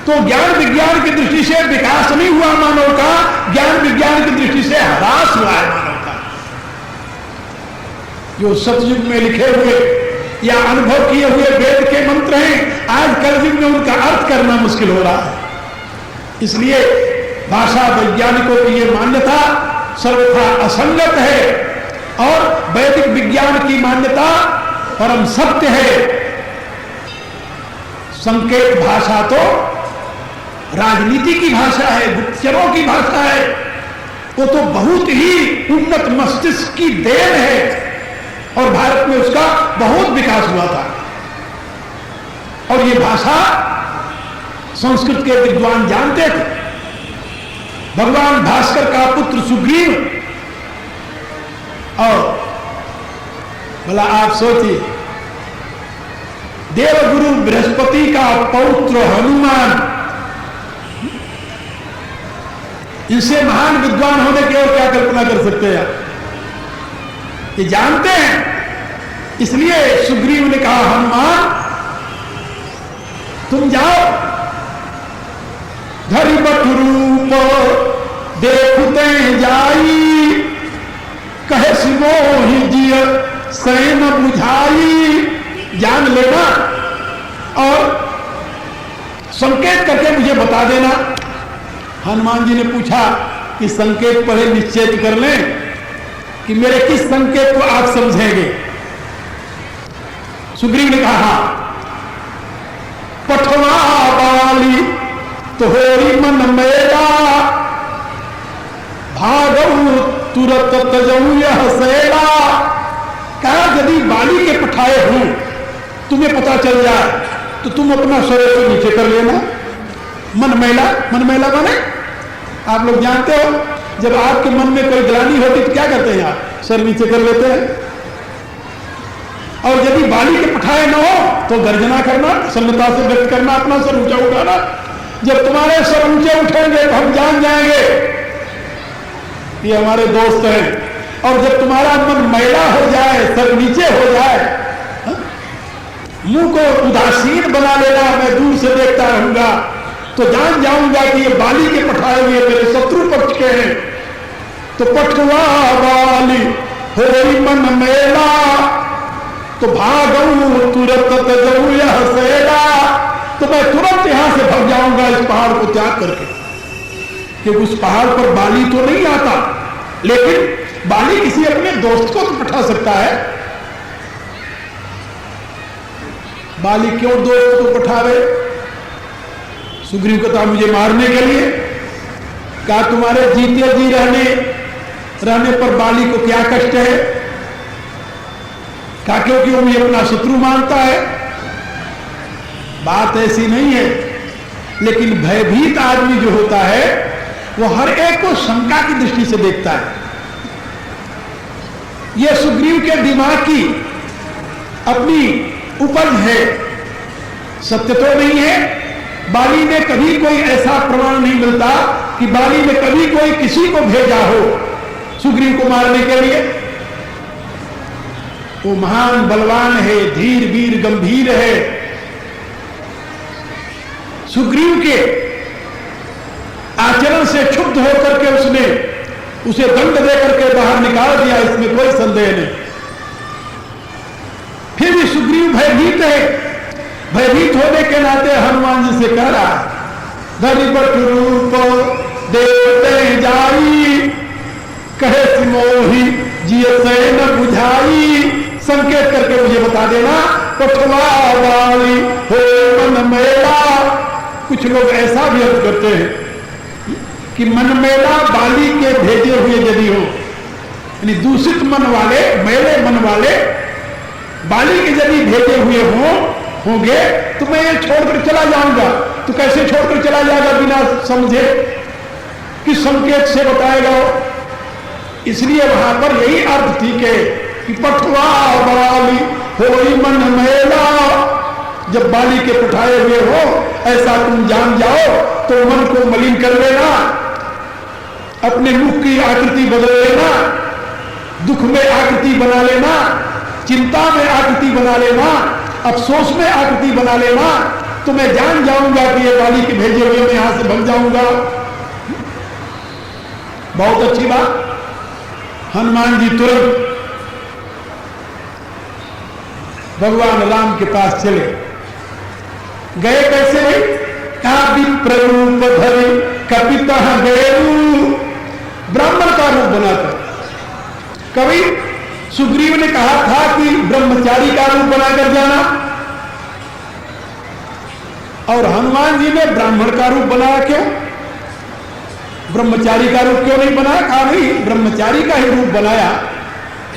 A: तो ज्ञान विज्ञान की दृष्टि से विकास नहीं हुआ मानव का, ज्ञान विज्ञान की दृष्टि से ह्रास हुआ है मानव का। जो सतयुग में लिखे हुए या अनुभव किए हुए वेद के मंत्र हैं, आज कलयुग में उनका अर्थ करना मुश्किल हो रहा है। इसलिए भाषा वैज्ञानिकों की यह मान्यता सर्वथा असंगत है और वैदिक विज्ञान की मान्यता परम सत्य है। संकेत भाषा तो राजनीति की भाषा है, गुप्तचरों की भाषा है, वो तो बहुत ही उन्नत मस्तिष्क की देन है और भारत में उसका बहुत विकास हुआ था। और ये भाषा संस्कृत के विद्वान जानते थे। भगवान भास्कर का पुत्र सुग्रीव, और भला आप सोचिए देवगुरु बृहस्पति का पौत्र हनुमान, इनसे महान विद्वान होने की और क्या कल्पना कर सकते हैं आप? ये जानते हैं। इसलिए सुग्रीव ने कहा हनुमान तुम जाओ, धरि बट रूप देखते जाई, कहे सिमोहि जिय सैन बुझाई। जान लेना और संकेत करके मुझे बता देना। हनुमान जी ने पूछा कि संकेत पहले निश्चय कर लें कि मेरे किस संकेत को आप समझेंगे। सुग्रीव ने कहा पठवा बाली तो होरी मन मेरा, भागऊ तुरत तजऊ यह सेरा। कहा यदि बाली के पठाए हूं तुम्हें पता चल जाए तो तुम अपना शरीर को नीचे कर लेना। मन मैला माने आप लोग जानते हो, जब आपके मन में कोई ग्लानि होती तो क्या करते हैं आप? सर नीचे कर लेते हैं। और यदि बाली के पठाए न हो तो गर्जना करना, प्रसन्नता से व्यक्त करना, अपना सर ऊंचा उठाना। जब तुम्हारे सर ऊंचे उठेंगे तो हम जान जाएंगे ये हमारे दोस्त हैं। और जब तुम्हारा मन मैला हो जाए, सर नीचे हो जाए, मुंह को उदासीन बना लेना, मैं दूर से देखता रहूंगा, तो जान जाऊंगा कि ये बाली के पठाए हुए मेरे शत्रु पक्ष के हैं। तो पठवा बाली होई मन मेला, तो भागऊ तुरत तजऊ यह सेरा। तो मैं तुरंत यहां से भाग जाऊंगा इस पहाड़ को त्याग करके, क्योंकि उस पहाड़ पर बाली तो नहीं आता, लेकिन बाली किसी अपने दोस्त को तो पठा सकता है। बाली क्यों दोस्त को पठावे? सुग्रीव कहता मुझे मारने के लिए। क्या तुम्हारे जीते जी रहने पर बाली को क्या कष्ट है? क्या क्योंकि वो मुझे अपना शत्रु मानता है? बात ऐसी नहीं है। लेकिन भयभीत आदमी जो होता है वो हर एक को शंका की दृष्टि से देखता है। यह सुग्रीव के दिमाग की अपनी उपज है, सत्य तो नहीं है। बाली ने कभी कोई ऐसा प्रमाण नहीं मिलता कि बाली ने कभी कोई किसी को भेजा हो सुग्रीव को मारने के लिए। वो महान बलवान है, धीर वीर गंभीर है। सुग्रीव के आचरण से क्षुब्ध होकर के उसने उसे दंड देकर के बाहर निकाल दिया, इसमें कोई संदेह नहीं। फिर भी सुग्रीव भयभीत है। भयभीत होने के नाते हनुमान जी से कह रहा है धरि बट रूप देखते जाई, कहे सिमोहि जिय सैन बुझाई। संकेत करके मुझे बता देना पठवा बाली हो मन मेला। कुछ लोग ऐसा भी अर्थ करते हैं कि मन मेला बाली के भेजे हुए यदि हो, यानी दूषित मन वाले, मेले मन वाले बाली के यदि भेजे हुए होंगे तो मैं ये छोड़कर चला जाऊंगा। तो कैसे छोड़कर चला जाएगा बिना समझे? किस संकेत से बताएगा वो? इसलिए वहां पर यही अर्थ ठीक है कि पठवा बाली होई मन मेला। जब बाली के पठाए हुए हो ऐसा तुम जान जाओ तो मन को मलिन कर लेना, अपने मुख की आकृति बदल लेना, दुख में आकृति बना लेना, चिंता में आकृति बना लेना, अफसोस में आकृति बना लेना, तो मैं जान जाऊंगा कि ये वाली के भेजे हुए मैं यहां से भग जाऊंगा। बहुत अच्छी बात। हनुमान जी तुरंत भगवान राम के पास चले गए। कैसे भाई? कहा विप्ररूप धरे कपितः गयरू, ब्राह्मण का रूप बनाकर। कभी सुग्रीव ने कहा था कि ब्रह्मचारी का रूप बनाकर जाना, और हनुमान जी ने ब्राह्मण का रूप बनाया। क्यों? ब्रह्मचारी का रूप क्यों नहीं बनाया? कहा नहीं, ब्रह्मचारी का ही रूप बनाया,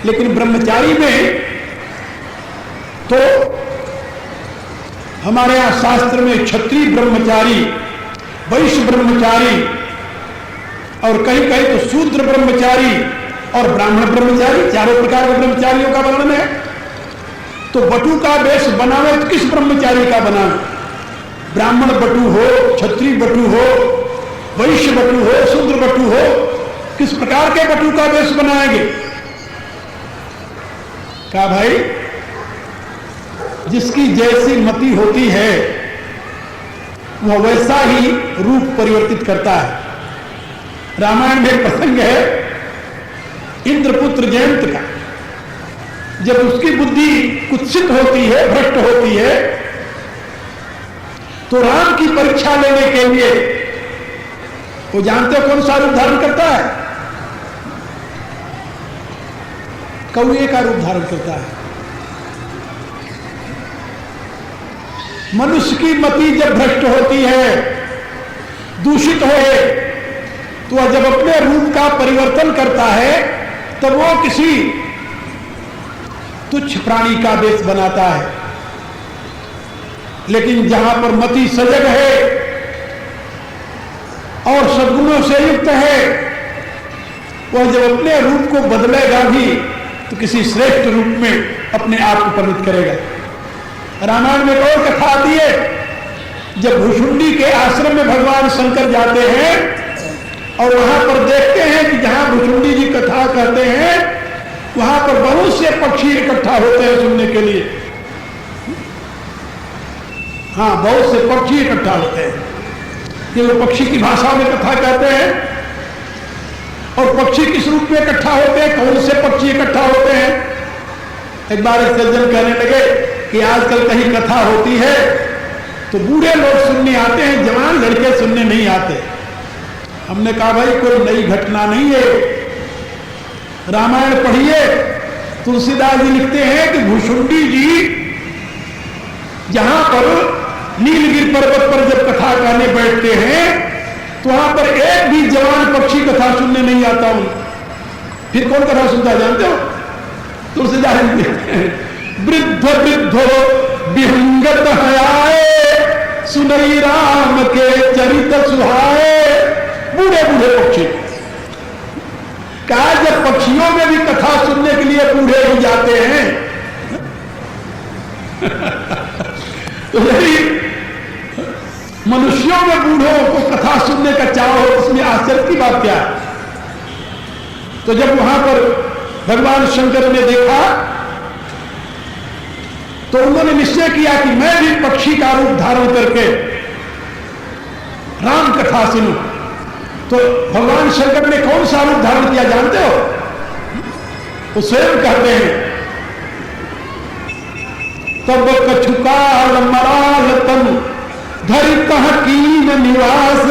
A: लेकिन ब्रह्मचारी में तो हमारे यहां शास्त्र में क्षत्रिय ब्रह्मचारी, वैश्य ब्रह्मचारी, और कहीं कहीं तो शूद्र ब्रह्मचारी और ब्राह्मण ब्रह्मचारी, चारों प्रकार के ब्रह्मचारियों का वर्णन है। तो बटु का वेश बनावे तो किस ब्रह्मचारी का बनावे? ब्राह्मण बटु हो, क्षत्रिय बटु हो, वैश्य बटु हो, शूद्र बटु हो, किस प्रकार के बटु का वेश बनाएंगे? कहा भाई जिसकी जैसी मति होती है वह वैसा ही रूप परिवर्तित करता है। रामायण में एक प्रसंग है इंद्रपुत्र जयंत का। जब उसकी बुद्धि कुत्सित होती है, भ्रष्ट होती है, तो राम की परीक्षा लेने के लिए वो जानते हो कौन सा रूप धारण करता है? कौए का रूप धारण करता है। मनुष्य की मति जब भ्रष्ट होती है, दूषित है, तो वह जब अपने रूप का परिवर्तन करता है तब वो किसी तुच्छ प्राणी का वेश बनाता है। लेकिन जहां पर मति सजग है और सद्गुणों से युक्त है, वह जब अपने रूप को बदलेगा भी तो किसी श्रेष्ठ रूप में अपने आप को परिणत करेगा। रामायण में और कथा आती है, जब भुषुंडी के आश्रम में भगवान शंकर जाते हैं और वहां पर देखते हैं कि जहां भुषुंडी जी कथा कहते हैं वहां पर बहुत से पक्षी इकट्ठा होते हैं सुनने के लिए। हाँ, बहुत से पक्षी इकट्ठा होते हैं। ये लोग पक्षी की भाषा में कथा कहते हैं। और पक्षी किस रूप में इकट्ठा होते हैं? कौन से पक्षी इकट्ठा होते हैं? एक बार एक सज्जन कहने लगे कि आजकल कहीं कथा होती है तो बूढ़े लोग सुनने आते हैं, जवान लड़के सुनने नहीं आते। हमने कहा भाई कोई नई घटना नहीं है, रामायण पढ़िए। तुलसीदास जी लिखते हैं कि भुषुंडी जी जहां पर नीलगिरि पर्वत पर जब कथा कहने बैठते हैं तो वहां पर एक भी जवान पक्षी कथा सुनने नहीं आता हूं। फिर कौन कथा सुनता जानते हो? तुलसीदास जी लिखते हैं वृद्ध वृद्धो विहंगत आए, सुनई राम के चरित सुहाए। बूढ़े बूढ़े पक्षी। कहा जब पक्षियों में भी कथा सुनने के लिए बूढ़े हो जाते हैं तो यदि मनुष्यों में बूढ़ों को कथा सुनने का चाव हो, उसमें आश्चर्य की बात क्या है? तो जब वहां पर भगवान शंकर ने देखा तो उन्होंने निश्चय किया कि मैं भी पक्षी का रूप धारण करके राम कथा सुनूं। तो भगवान शंकर ने कौन सा रूप धारण किया जानते हो? वो स्वयं कहते हैं तब कछुकाल मराल तन धरि कह कीन निवास।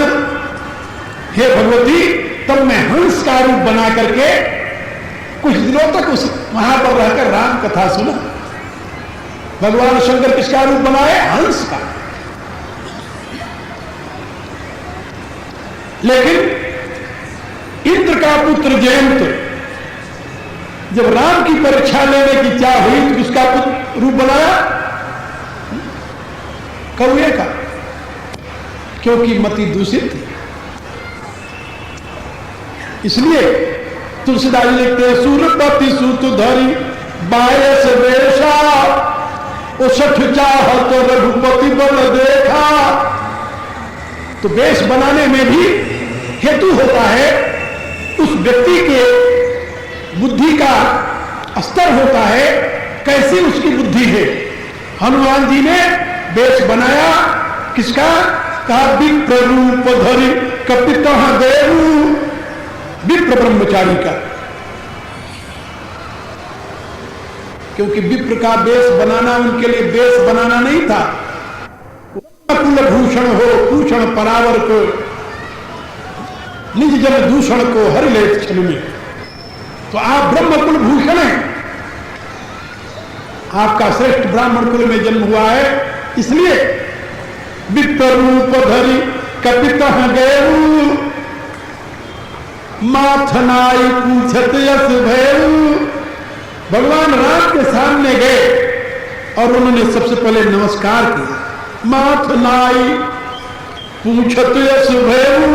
A: हे भगवती, तब मैं हंस का रूप बना करके कुछ दिनों तक उस वहां पर रहकर राम कथा सुना। भगवान शंकर किसका रूप बनाए? हंस का। लेकिन इंद्र का पुत्र जयंत जब राम की परीक्षा लेने की चाह हुई तो किसका रूप बनाया? कौए का, क्योंकि मति दूषित थी। इसलिए तुलसीदास लिखते हैं सूरपति सूत धरी बायस वेशा, उछठ चाहत रघुपति बल देखा। तो वेश बनाने में भी हेतु होता है उस व्यक्ति के बुद्धि का स्तर होता है, कैसी उसकी बुद्धि है। हनुमान जी ने वेश बनाया किसका? कहा विप्र रूप धरि कपितः देव, विप्र ब्रह्मचारी का। क्योंकि विप्र का वेश बनाना उनके लिए वेश बनाना नहीं था, कुल भूषण हो भूषण परावर को, निज जन दूषण को हरि ले क्षण में। तो आप ब्रह्म कुल भूषण हैं, आपका श्रेष्ठ ब्राह्मण कुल में जन्म हुआ है, इसलिए विप्र रूप धरि कपितः गएऊ, माथनाई पूछत यस भयऊ। भगवान राम के सामने गए और उन्होंने सबसे पहले नमस्कार किया। माथनाई पूछत यस भयऊ।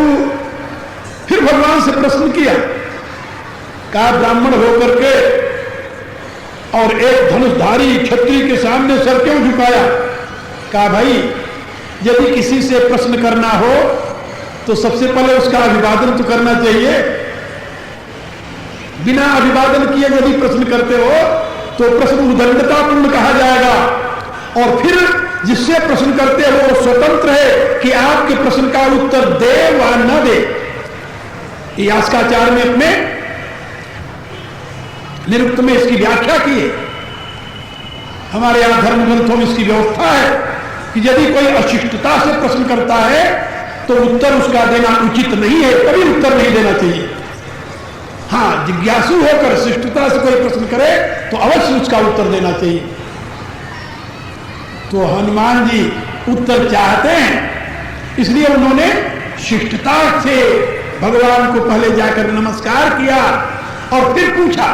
A: फिर भगवान से प्रश्न किया, कहा ब्राह्मण होकर के और एक धनुषधारी क्षत्रिय के सामने सर क्यों झुकाया? कहा भाई, यदि किसी से प्रश्न करना हो तो सबसे पहले उसका अभिवादन तो करना चाहिए। बिना अभिवादन किए यदि प्रश्न करते हो तो प्रश्न उद्दंडतापूर्ण कहा जाएगा, और फिर जिससे प्रश्न करते हो वो स्वतंत्र है कि आपके प्रश्न का उत्तर दे व न दे। यास्काचार्य ने अपने निरुक्त में इसकी व्याख्या की है। हमारे यहां धर्म ग्रंथों में इसकी व्यवस्था है कि यदि कोई अशिष्टता से प्रश्न करता है तो उत्तर उसका देना उचित नहीं है, कभी उत्तर नहीं देना चाहिए। हाँ, जिज्ञासु होकर शिष्टता से कोई प्रश्न करे तो अवश्य उसका उत्तर देना चाहिए। तो हनुमान जी उत्तर चाहते हैं, इसलिए उन्होंने शिष्टता से भगवान को पहले जाकर नमस्कार किया और फिर पूछा।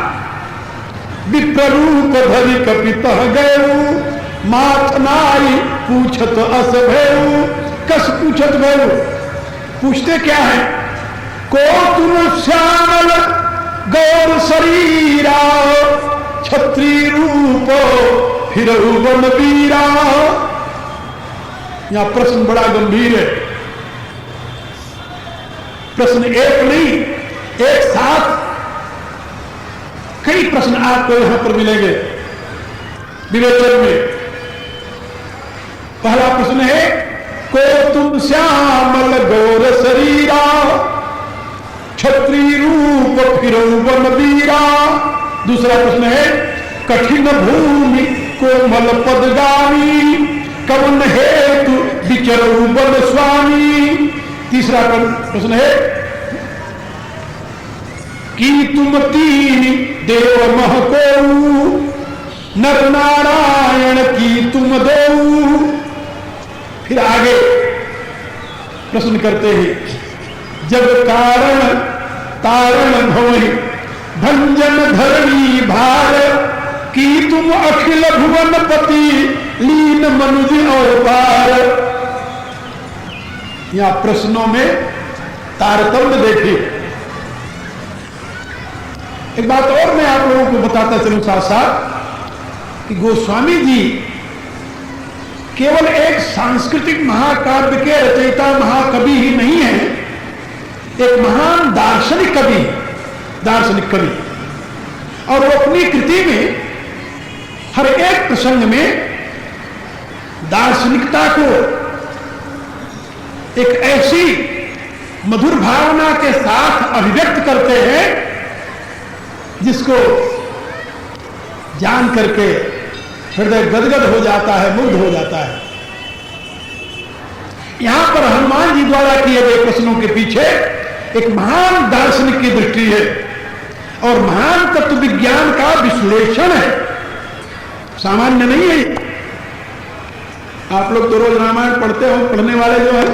A: विप्र रूप धरि कपितः गएऊ, माथनाई पूछत अस भयऊ। कस पूछत भयऊ? पूछते क्या है? को तुम श्यामल गौर शरीरा, क्षत्रिय रूप फिरहु वन वीरा। यहां प्रश्न बड़ा गंभीर है। प्रश्न एक नहीं, एक साथ कई प्रश्न आपको यहां पर मिलेंगे विवेचन में। पहला प्रश्न है, को तुम श्यामल गौर शरीरा, क्षत्रिय रूप फिरहु वन वीरा। दूसरा प्रश्न है, कठिन भूमि कोमल पदगामी, कवन हेतु विचरहु वन स्वामी। तीसरा प्रश्न है कि तुम तीन देव महकोऊ, नर नारायण की तुम देऊ। फिर आगे प्रश्न करते हैं, जब कारण तारण भवि भंजन धरणी भार, की तुम अखिल भुवन पति लीन मनुज अवतार। यहां प्रश्नों में तारतम्य देखिए। एक बात और मैं आप लोगों को बताता चलूं साथ साथ कि गोस्वामी जी केवल एक सांस्कृतिक महाकाव्य के रचयिता महाकवि ही नहीं है, एक महान दार्शनिक कवि, दार्शनिक कवि। और वो अपनी कृति में हर एक प्रसंग में दार्शनिकता को एक ऐसी मधुर भावना के साथ अभिव्यक्त करते हैं जिसको जान करके हृदय गदगद हो जाता है, मुग्ध हो जाता है। यहां पर हनुमान जी द्वारा किए गए प्रश्नों के पीछे एक महान दार्शनिक की दृष्टि है और महान तत्व विज्ञान का विश्लेषण है, सामान्य नहीं है। आप लोग तो रोज रामायण पढ़ते हो, पढ़ने वाले जो है,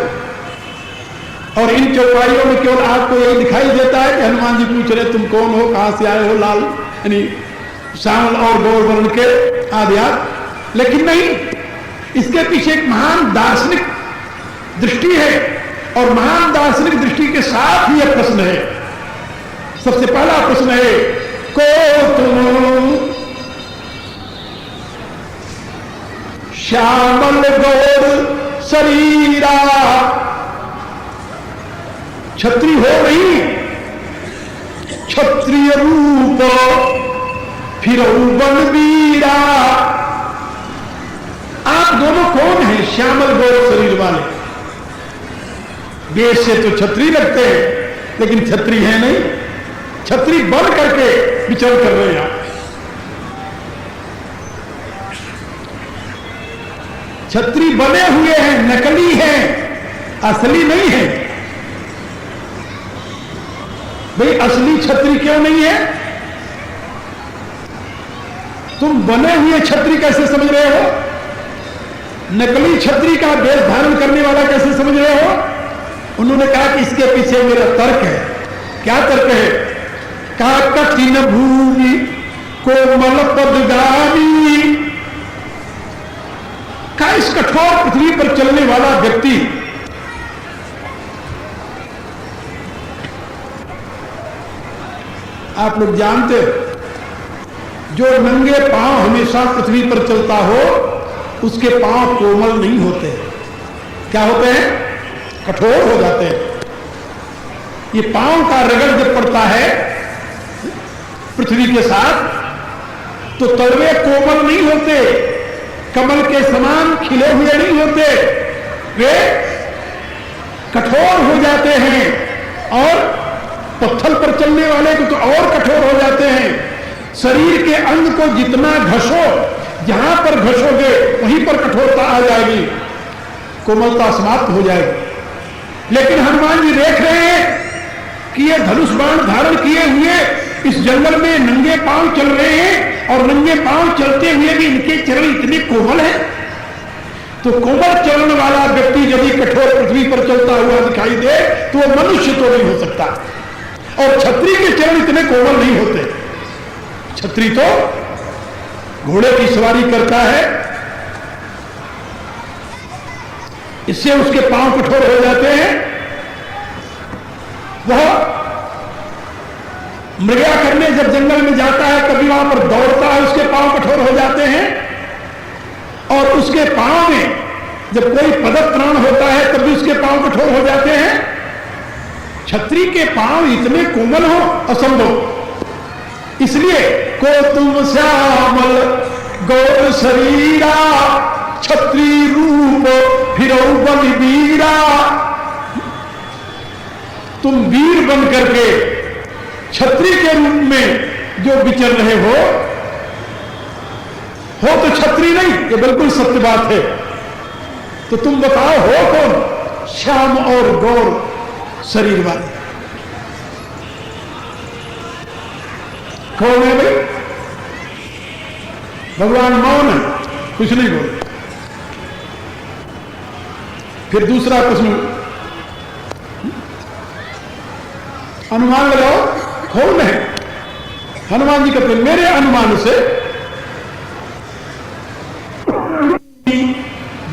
A: और इन चौपाइयों में केवल आपको यही दिखाई देता है कि हनुमान जी पूछ रहे तुम कौन हो, कहां से आए हो, लाल यानी श्यामल और गौर वर्ण के आदि। लेकिन नहीं, इसके पीछे एक महान दार्शनिक दृष्टि है और महान दार्शनिक दृष्टि के साथ ही यह प्रश्न है। सबसे पहला प्रश्न है, को तुम श्यामल गौर शरीरा, क्षत्रिय हो नहीं, क्षत्रिय रूप फिर बलवीरा। आप दोनों कौन हैं? श्यामल गौर शरीर वाले। देश से तो छत्री लगते हैं लेकिन छत्री है नहीं, छत्री बन करके विचरण कर रहे हैं। छत्री बने हुए हैं, नकली हैं, असली नहीं है। भाई असली छत्री क्यों नहीं है? तुम बने हुए छत्री कैसे समझ रहे हो? नकली छत्री का वेश धारण करने वाला कैसे समझ रहे हो? उन्होंने कहा कि इसके पीछे मेरा तर्क है। क्या तर्क है? कहा कठिन भूमि कोमल पदगामी। कहा इस कठोर पृथ्वी पर चलने वाला व्यक्ति आप लोग जानते हो जो नंगे पांव हमेशा पृथ्वी पर चलता हो उसके पांव कोमल नहीं होते। क्या होते हैं? कठोर हो जाते हैं। ये पांव का रगड़ जब पड़ता है पृथ्वी के साथ तो तलवे कोमल नहीं होते, कमल के समान खिले हुए नहीं होते, वे कठोर हो जाते हैं। और पत्थर पर चलने वाले को तो और कठोर हो जाते हैं। शरीर के अंग को जितना घसो, जहां पर घसोगे वहीं पर कठोरता आ जाएगी, कोमलता समाप्त हो जाएगी। लेकिन हनुमान जी देख रहे हैं कि ये धनुष बाण धारण किए हुए इस जंगल में नंगे पांव चल रहे हैं और नंगे पांव चलते हुए भी इनके चरण इतने कोमल हैं। तो कोमल चलन वाला व्यक्ति यदि कठोर पृथ्वी पर चलता हुआ दिखाई दे तो वो मनुष्य तो नहीं हो सकता। और छत्री के चरण इतने कोमल नहीं होते। छत्री तो घोड़े की सवारी करता है, इससे उसके पांव कठोर हो जाते हैं। वह मृगा करने जब जंगल में जाता है तभी वहां पर दौड़ता है, उसके पांव कठोर हो जाते हैं। और उसके पांव में जब कोई पदत्राण होता है तब भी उसके पांव कठोर हो जाते हैं। छत्री के पांव इतने कोमल हो असंभव। इसलिए को तुम श्यामल गौर शरीरा छत्री रूप फिर बलवीरा। तुम वीर बन करके छत्री के रूप में जो विचर रहे हो तो छत्री नहीं, ये बिल्कुल सत्य बात है। तो तुम बताओ हो कौन? श्याम और गौर शरीर वाले कौन है भाई? भगवान मौन है, कुछ नहीं बोले। फिर दूसरा प्रश्न अनुमान लगाओ कौन है? हनुमान जी कहते मेरे अनुमान से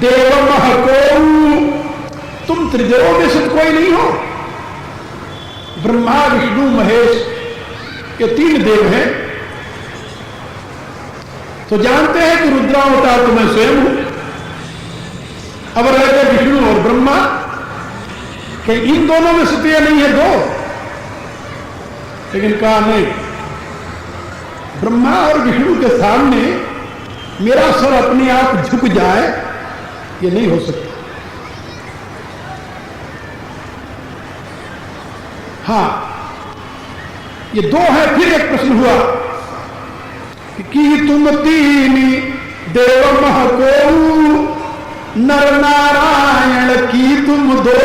A: देव महको, तुम त्रिदेवों में से कोई नहीं हो। ब्रह्मा विष्णु महेश ये तीन देव हैं। तो जानते हैं कि रुद्रावतार तो मैं स्वयं हूं। अब रहते विष्णु और ब्रह्मा कि इन दोनों में से तो यह नहीं है दो। लेकिन कहा नहीं, ब्रह्मा और विष्णु के सामने मेरा सर अपने आप झुक जाए ये नहीं हो सकता। हां ये दो है। फिर एक प्रश्न हुआ कि तुम तीन देव महको नर नारायण की तुम दो।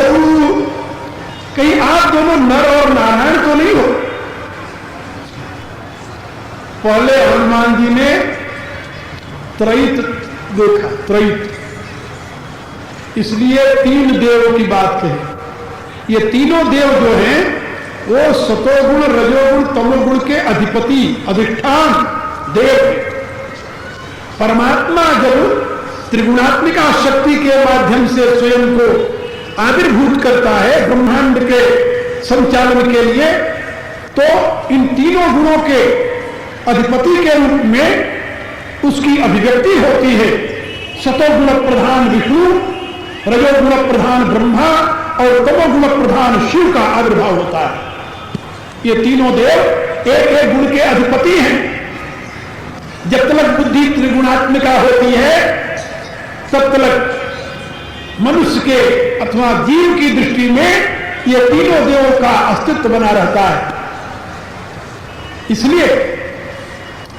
A: कहीं आप दोनों नर और नारायण तो नहीं हो? पहले हनुमान जी ने त्रैत देखा, त्रैत, इसलिए तीन देवों की बात कही। ये तीनों देव जो हैं वो सतोगुण रजोगुण तमोगुण के अधिपति अधिष्ठान देव। परमात्मा जब त्रिगुणात्मिका शक्ति के माध्यम से स्वयं को आविर्भूत करता है ब्रह्मांड के संचालन के लिए, तो इन तीनों गुणों के अधिपति के रूप में उसकी अभिव्यक्ति होती है। सतोगुण प्रधान विष्णु, रजोगुण प्रधान ब्रह्मा और तमोगुण प्रधान शिव का आविर्भाव होता है। ये तीनों देव एक एक गुण के अधिपति हैं। जब तक बुद्धि त्रिगुणात्मिका होती है तब तक मनुष्य के अथवा जीव की दृष्टि में ये तीनों देवों का अस्तित्व बना रहता है। इसलिए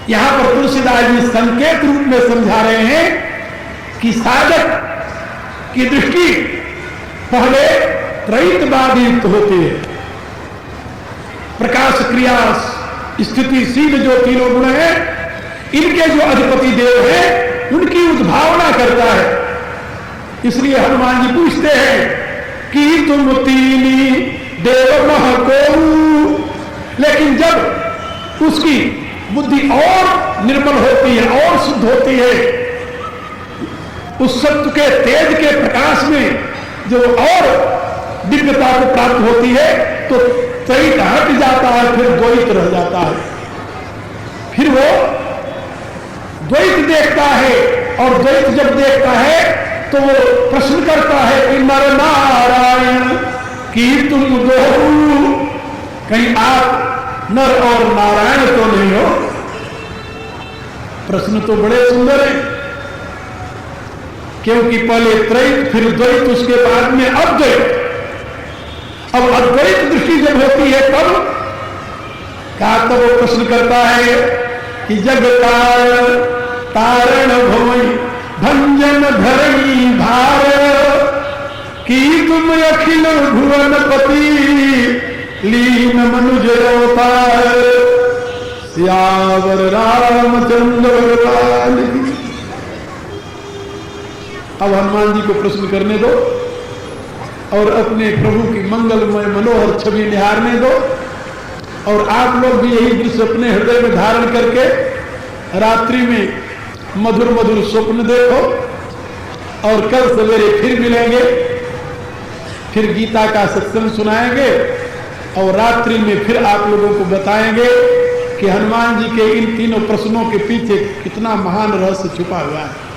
A: यहां पर तुलसीदास जी संकेत रूप में समझा रहे हैं कि साधक की दृष्टि पहले त्रैतवादी होती है। प्रकाश, क्रिया, स्थिति, शील जो तीनों गुण हैं, इनके जो अधिपति देव है उनकी उद्भावना करता है। इसलिए हनुमान जी पूछते हैं कि तुम तीनी देव महको, लेकिन जब उसकी बुद्धि और निर्मल होती है और शुद्ध होती है, उस सत्य के तेज के प्रकाश में जो और दिव्यता को प्राप्त होती है तो त्रैत हट जाता है, फिर द्वैत रह जाता है। फिर वो द्वैत देखता है और द्वैत जब देखता है तो वो प्रश्न करता है कि नर नारायण की तुम दो, कहीं आप नर और नारायण तो नहीं हो। प्रश्न तो बड़े सुंदर है, क्योंकि पहले त्रैत फिर द्वैत, उसके बाद में अद्वैत। अब अद्वैत दृष्टि जब होती है तब तब वो प्रश्न करता है कि जग तारण भवई भंजन धरणी भार, की तुम अखिल भुवन पति लीन मनुज अवतार, सियावर रामचंद्र लाल की। अब हनुमान जी को प्रश्न करने दो और अपने प्रभु की मंगलमय मनोहर छवि निहारने दो, और आप लोग भी यही दृश्य अपने हृदय में धारण करके रात्रि में मधुर मधुर स्वप्न देखो, और कल सवेरे फिर मिलेंगे, फिर गीता का सत्संग सुनाएंगे, और रात्रि में फिर आप लोगों को बताएंगे कि हनुमान जी के इन तीनों प्रश्नों के पीछे कितना महान रहस्य छुपा हुआ है।